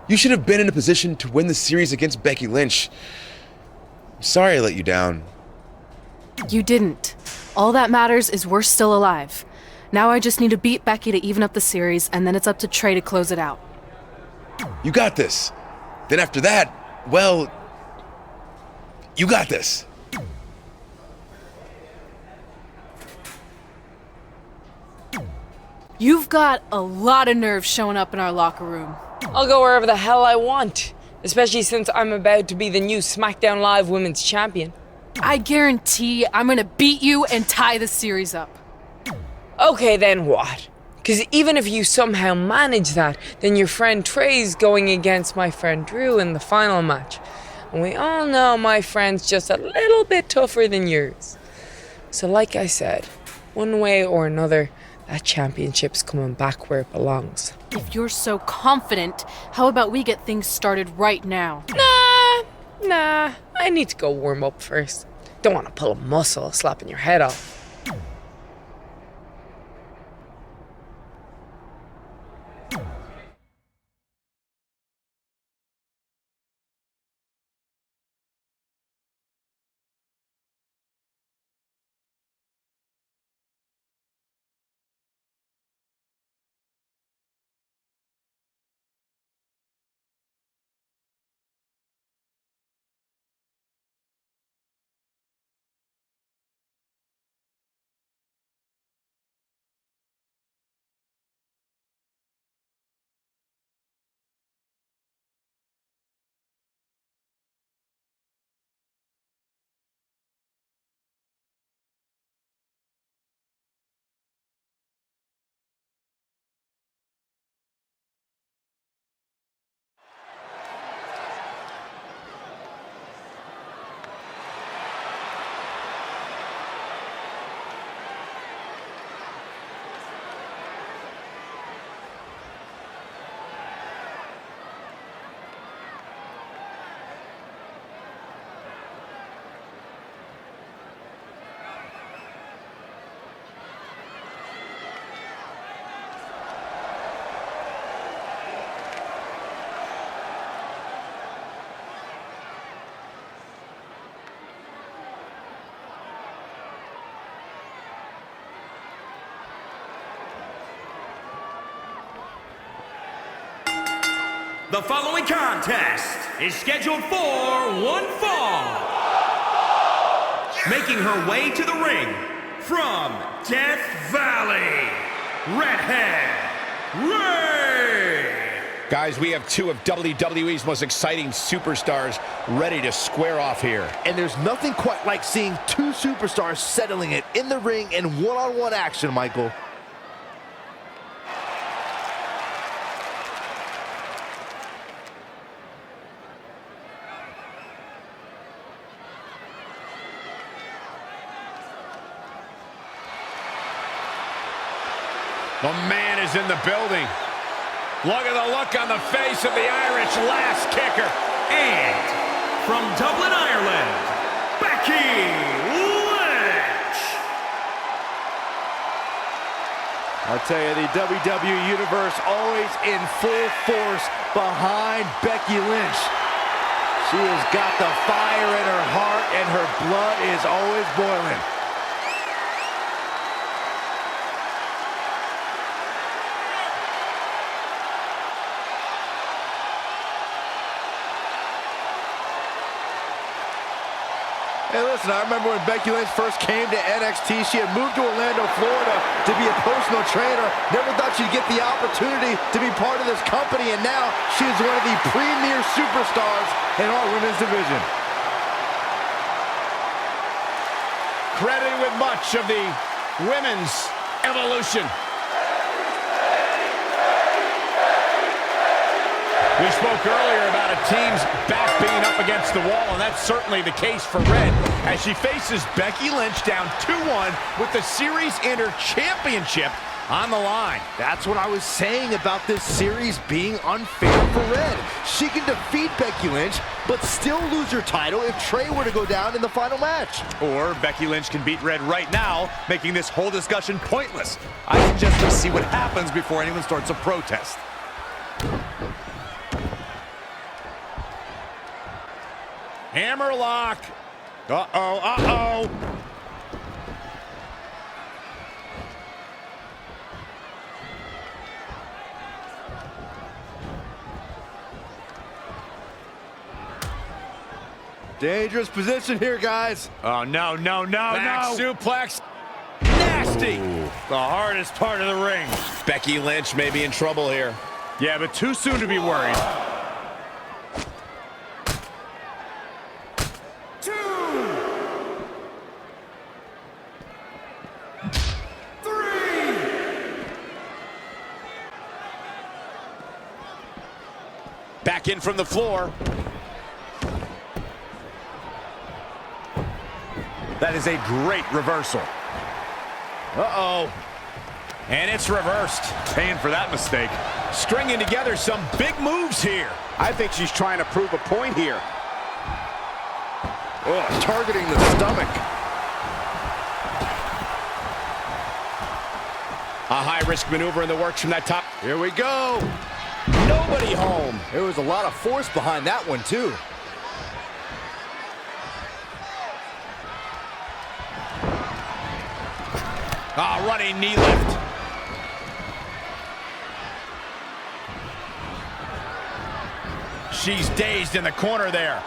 You should have been in a position to win the series against Becky Lynch. Sorry I let you down. You didn't. All that matters is we're still alive. Now I just need to beat Becky to even up the series, and then it's up to Trey to close it out. You got this. Then after that, well, you got this. You've got a lot of nerve showing up in our locker room. I'll go wherever the hell I want, especially since I'm about to be the new SmackDown Live Women's Champion. I guarantee I'm gonna beat you and tie the series up. Okay, then what? Because even if you somehow manage that, then your friend Trey's going against my friend Drew in the final match. And we all know my friend's just a little bit tougher than yours. So like I said, one way or another, that championship's coming back where it belongs. If you're so confident, how about we get things started right now? Nah, I need to go warm up first. Don't want to pull a muscle slapping your head off. The following contest is scheduled for one fall. Making her way to the ring from Death Valley, redhead Ray. Guys, we have two of WWE's most exciting superstars ready to square off here. And there's nothing quite like seeing two superstars settling it in the ring in one-on-one action, Michael. The man is in the building. Look at the look on the face of the Irish last kicker. And from Dublin, Ireland, Becky Lynch. I'll tell you, the WWE Universe always in full force behind Becky Lynch. She has got the fire in her heart and her blood is always boiling. Hey, listen, I remember when Becky Lynch first came to NXT, she had moved to Orlando, Florida to be a personal trainer. Never thought she'd get the opportunity to be part of this company, and now she is one of the premier superstars in our women's division. Credited with much of the women's evolution. We spoke earlier about a team's back being up against the wall, and that's certainly the case for Red as she faces Becky Lynch down 2-1 with the Series Inter Championship on the line. That's what I was saying about this series being unfair for Red. She can defeat Becky Lynch, but still lose her title if Trey were to go down in the final match. Or Becky Lynch can beat Red right now, making this whole discussion pointless. I suggest we see what happens before anyone starts a protest. Hammerlock. Uh-oh, uh-oh. Dangerous position here, guys. Oh, no, no, no, Back no. suplex. Nasty. The hardest part of the ring. Becky Lynch may be in trouble here. Yeah, but too soon to be worried. Back in from the floor. That is a great reversal. Uh-oh. And it's reversed. Paying for that mistake. Stringing together some big moves here. I think she's trying to prove a point here. Oh, targeting the stomach. A high-risk maneuver in the works from that top. Here we go. Nobody home. There was a lot of force behind that one, too. Ah, running knee lift. She's dazed in the corner there.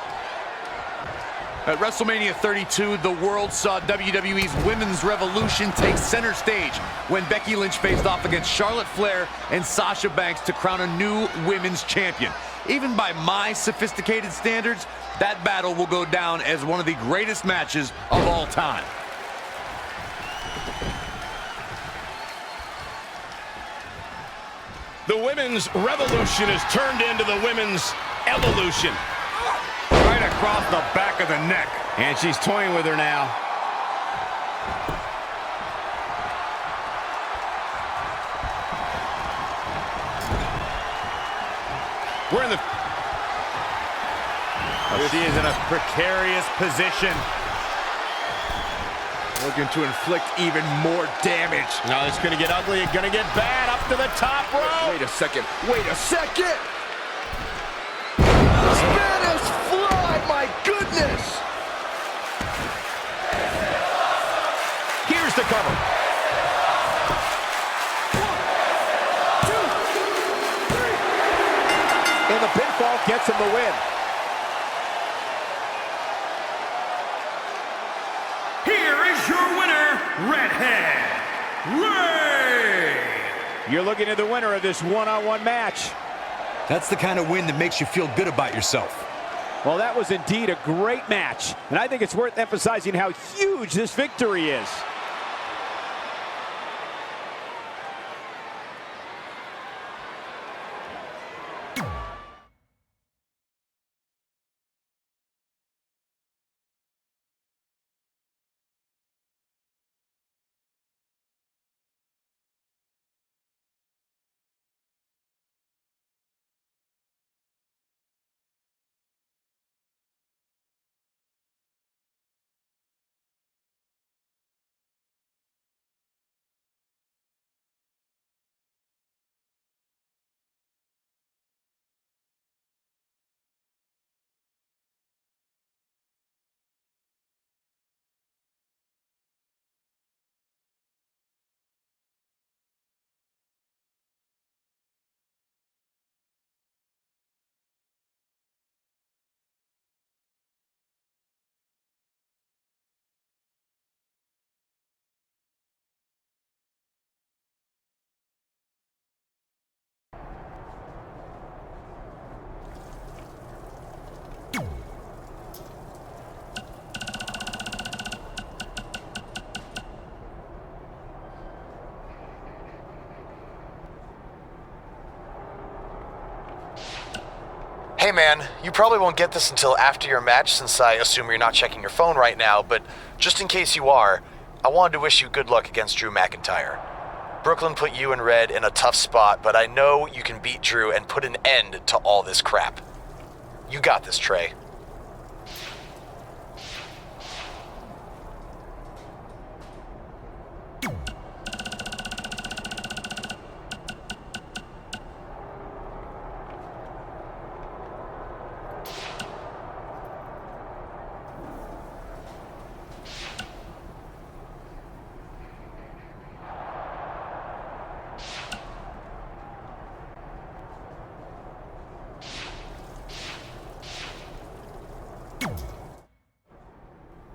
At WrestleMania 32, the world saw WWE's Women's Revolution take center stage when Becky Lynch faced off against Charlotte Flair and Sasha Banks to crown a new women's champion. Even by my sophisticated standards, that battle will go down as one of the greatest matches of all time. The Women's Revolution is turned into the Women's Evolution. Right across the back of the neck. And she's toying with her now. We're in the... She is in a precarious position. Looking to inflict even more damage. No, it's going to get ugly. It's going to get bad. Up to the top rope. Wait a second. Wait a second. Spanish fly, my goodness. Here's the cover. 1, 2, 3. And the pinfall gets him the win. Here is your winner, Redhead Ray. You're looking at the winner of this one-on-one match. That's the kind of win that makes you feel good about yourself. Well, that was indeed a great match, and I think it's worth emphasizing how huge this victory is. Hey man, you probably won't get this until after your match since I assume you're not checking your phone right now, but just in case you are, I wanted to wish you good luck against Drew McIntyre. Brooklyn put you and Red in a tough spot, but I know you can beat Drew and put an end to all this crap. You got this, Trey.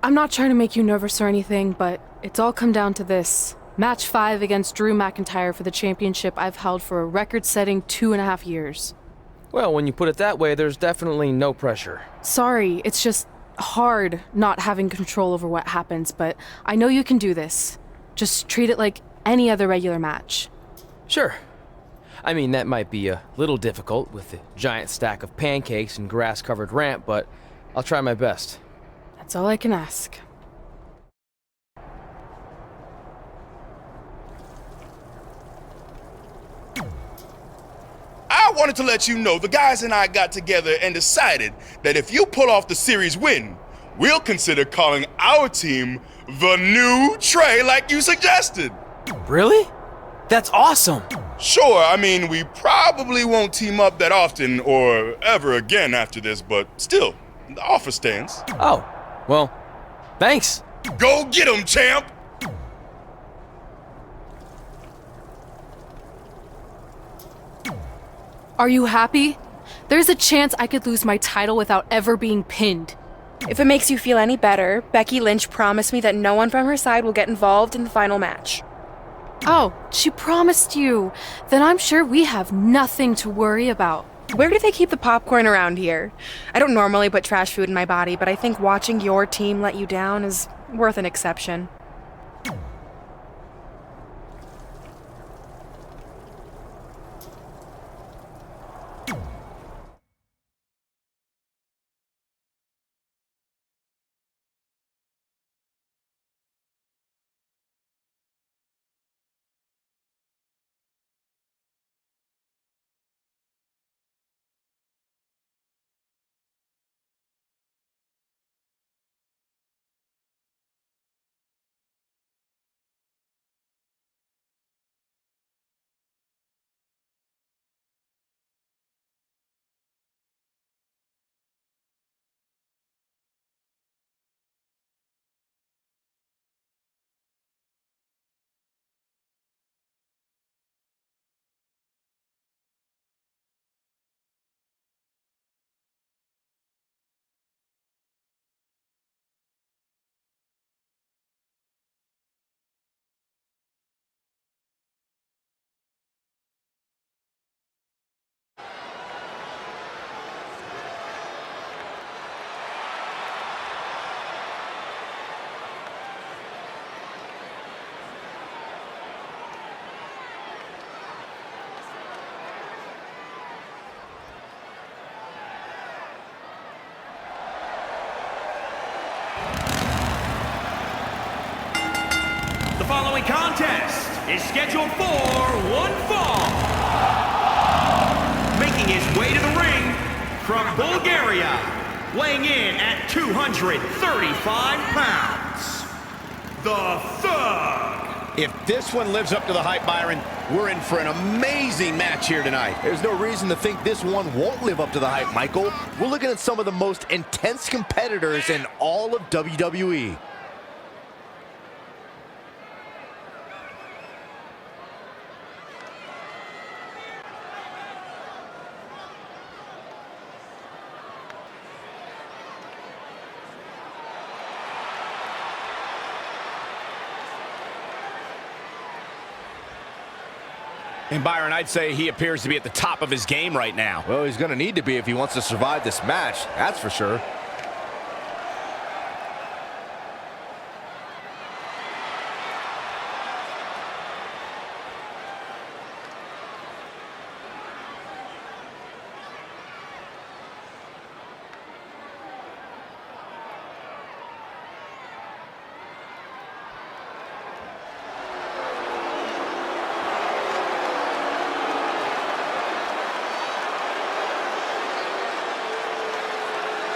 I'm not trying to make you nervous or anything, but it's all come down to this. Match 5 against Drew McIntyre for the championship I've held for a record-setting 2.5 years. Well, when you put it that way, there's definitely no pressure. Sorry, it's just hard not having control over what happens, but I know you can do this. Just treat it like any other regular match. Sure. I mean, that might be a little difficult with the giant stack of pancakes and grass-covered ramp, but I'll try my best. That's all I can ask. I wanted to let you know the guys and I got together and decided that if you pull off the series win, we'll consider calling our team the New Trey like you suggested. Really? That's awesome! Sure, I mean, we probably won't team up that often or ever again after this, but still, the offer stands. Oh, well, thanks. Go get 'em, champ! Are you happy? There's a chance I could lose my title without ever being pinned. If it makes you feel any better, Becky Lynch promised me that no one from her side will get involved in the final match. Oh, she promised you. Then I'm sure we have nothing to worry about. Where do they keep the popcorn around here? I don't normally put trash food in my body, but I think watching your team let you down is worth an exception. The following contest is scheduled for one fall. Making his way to the ring from Bulgaria, weighing in at 235 pounds, the Thug. If this one lives up to the hype, Byron, we're in for an amazing match here tonight. There's no reason to think this one won't live up to the hype, Michael. We're looking at some of the most intense competitors in all of WWE. And Byron, I'd say he appears to be at the top of his game right now. Well, he's going to need to be if he wants to survive this match, that's for sure.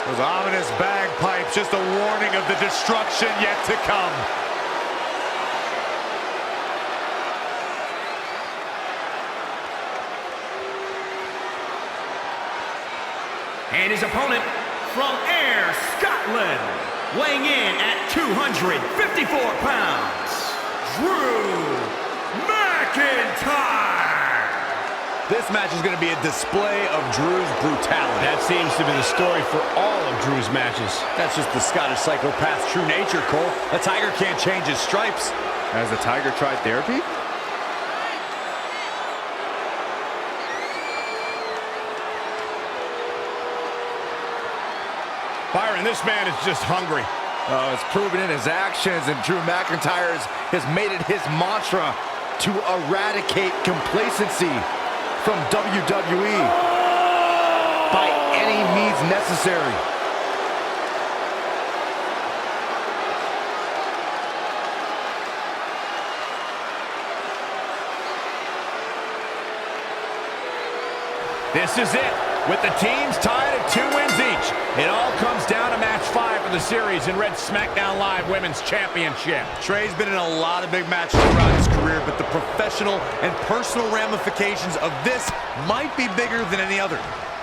Those ominous bagpipes, just a warning of the destruction yet to come. And his opponent from Ayr, Scotland, weighing in at 254 pounds, Drew McIntyre. This match is going to be a display of Drew's brutality. That seems to be the story for all of Drew's matches. That's just the Scottish psychopath's true nature, Cole. A tiger can't change his stripes. Has the tiger tried therapy? Byron, this man is just hungry. Oh, it's proven in his actions, and Drew McIntyre has made it his mantra to eradicate complacency from WWE by any means necessary. This is it, with the teams tied at 2 wins each. It all comes down to match 5 of the series in Red SmackDown Live Women's Championship. Trey's been in a lot of big matches throughout his career, but the professional and personal ramifications of this might be bigger than any other.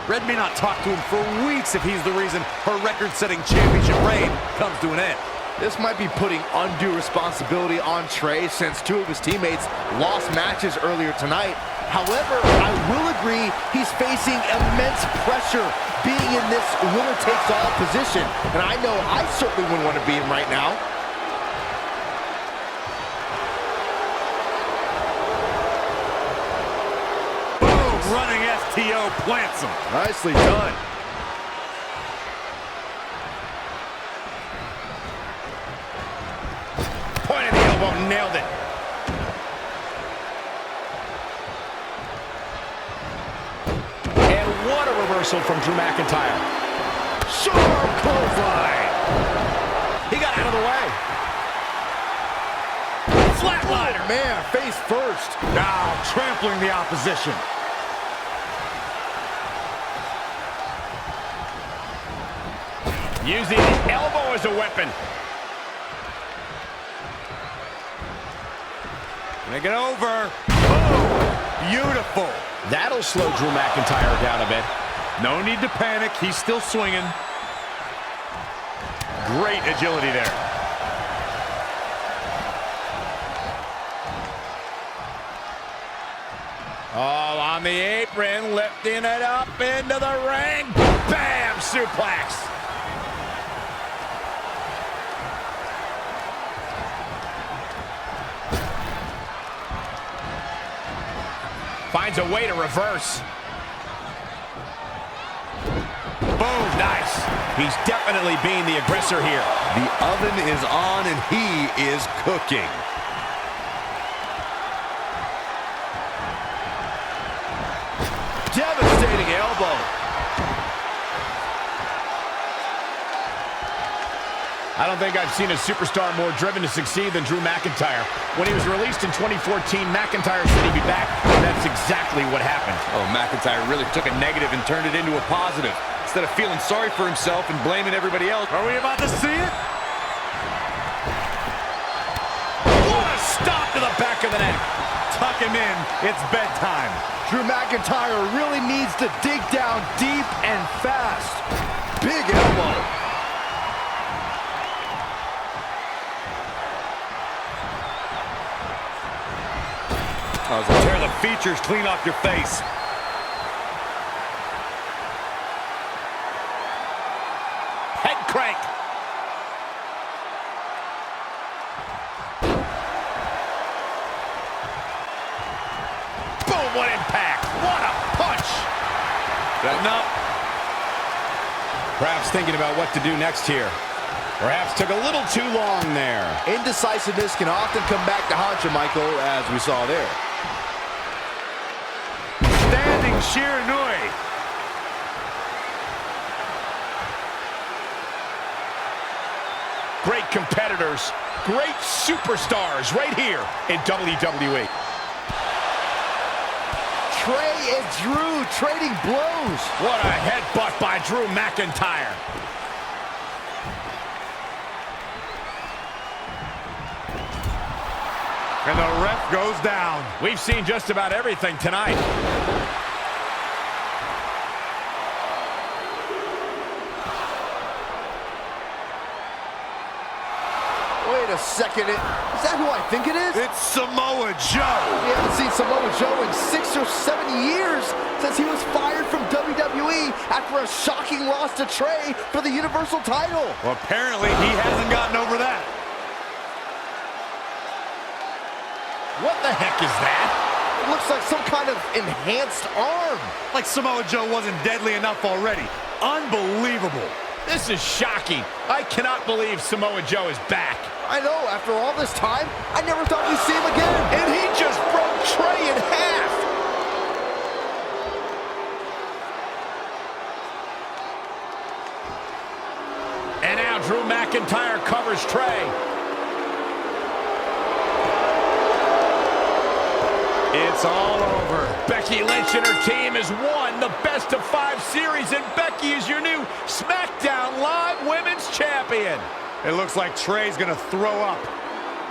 Red may not talk to him for weeks if he's the reason her record-setting championship reign comes to an end. This might be putting undue responsibility on Trey since 2 of his teammates lost matches earlier tonight. However, I will agree he's facing immense pressure being in this winner-takes-all position. And I know I certainly wouldn't want to be in right now. Boom! Running STO plants him. Nicely done. Point of the elbow, nailed it. What a reversal from Drew McIntyre. Sharp clothesline. He got out of the way. Flatliner. Man, face first. Now trampling the opposition. Using the elbow as a weapon. Make it over. Boom. Beautiful. That'll slow Drew McIntyre down a bit. No need to panic. He's still swinging. Great agility there. Oh, on the apron, lifting it up into the ring. Bam! Suplex. Finds a way to reverse. Boom, nice. He's definitely being the aggressor here. The oven is on and he is cooking. Devastating elbow. I don't think I've seen a superstar more driven to succeed than Drew McIntyre. When he was released in 2014, McIntyre said he'd be back, and that's exactly what happened. Oh, McIntyre really took a negative and turned it into a positive. Instead of feeling sorry for himself and blaming everybody else. Are we about to see it? What a stop to the back of the neck. Tuck him in. It's bedtime. Drew McIntyre really needs to dig down deep and fast. Big elbow. Tear the features clean off your face. Head crank. Boom, what impact. What a punch. No. Perhaps thinking about what to do next here. Perhaps took a little too long there. Indecisiveness can often come back to haunt you, Michael, as we saw there. Standing Shiranui. Great competitors, great superstars right here in WWE. Trey and Drew trading blows. What a headbutt by Drew McIntyre. And the ref goes down. We've seen just about everything tonight. Wait a second, is that who I think it is? It's Samoa Joe. We haven't seen Samoa Joe in 6 or 7 years since he was fired from WWE after a shocking loss to Trey for the Universal title. Well, apparently he hasn't gotten over that. What the heck is that? It looks like some kind of enhanced arm. Like Samoa Joe wasn't deadly enough already. Unbelievable. This is shocking. I cannot believe Samoa Joe is back. I know, after all this time, I never thought we'd see him again. And he just broke Trey in half. And now Drew McIntyre covers Trey. It's all over. Becky Lynch and her team has won the Best of 5 series, and Becky is your new SmackDown Live Women's Champion. It looks like Trey's gonna throw up.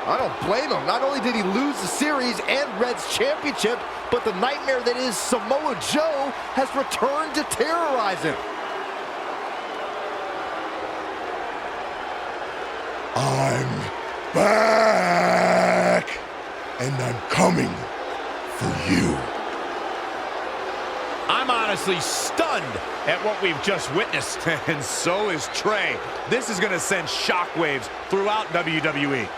I don't blame him. Not only did he lose the series and Red's championship, but the nightmare that is Samoa Joe has returned to terrorize him. I'm back, and I'm coming for you. I'm honestly stunned at what we've just witnessed. And so is Trey. This is gonna send shockwaves throughout WWE.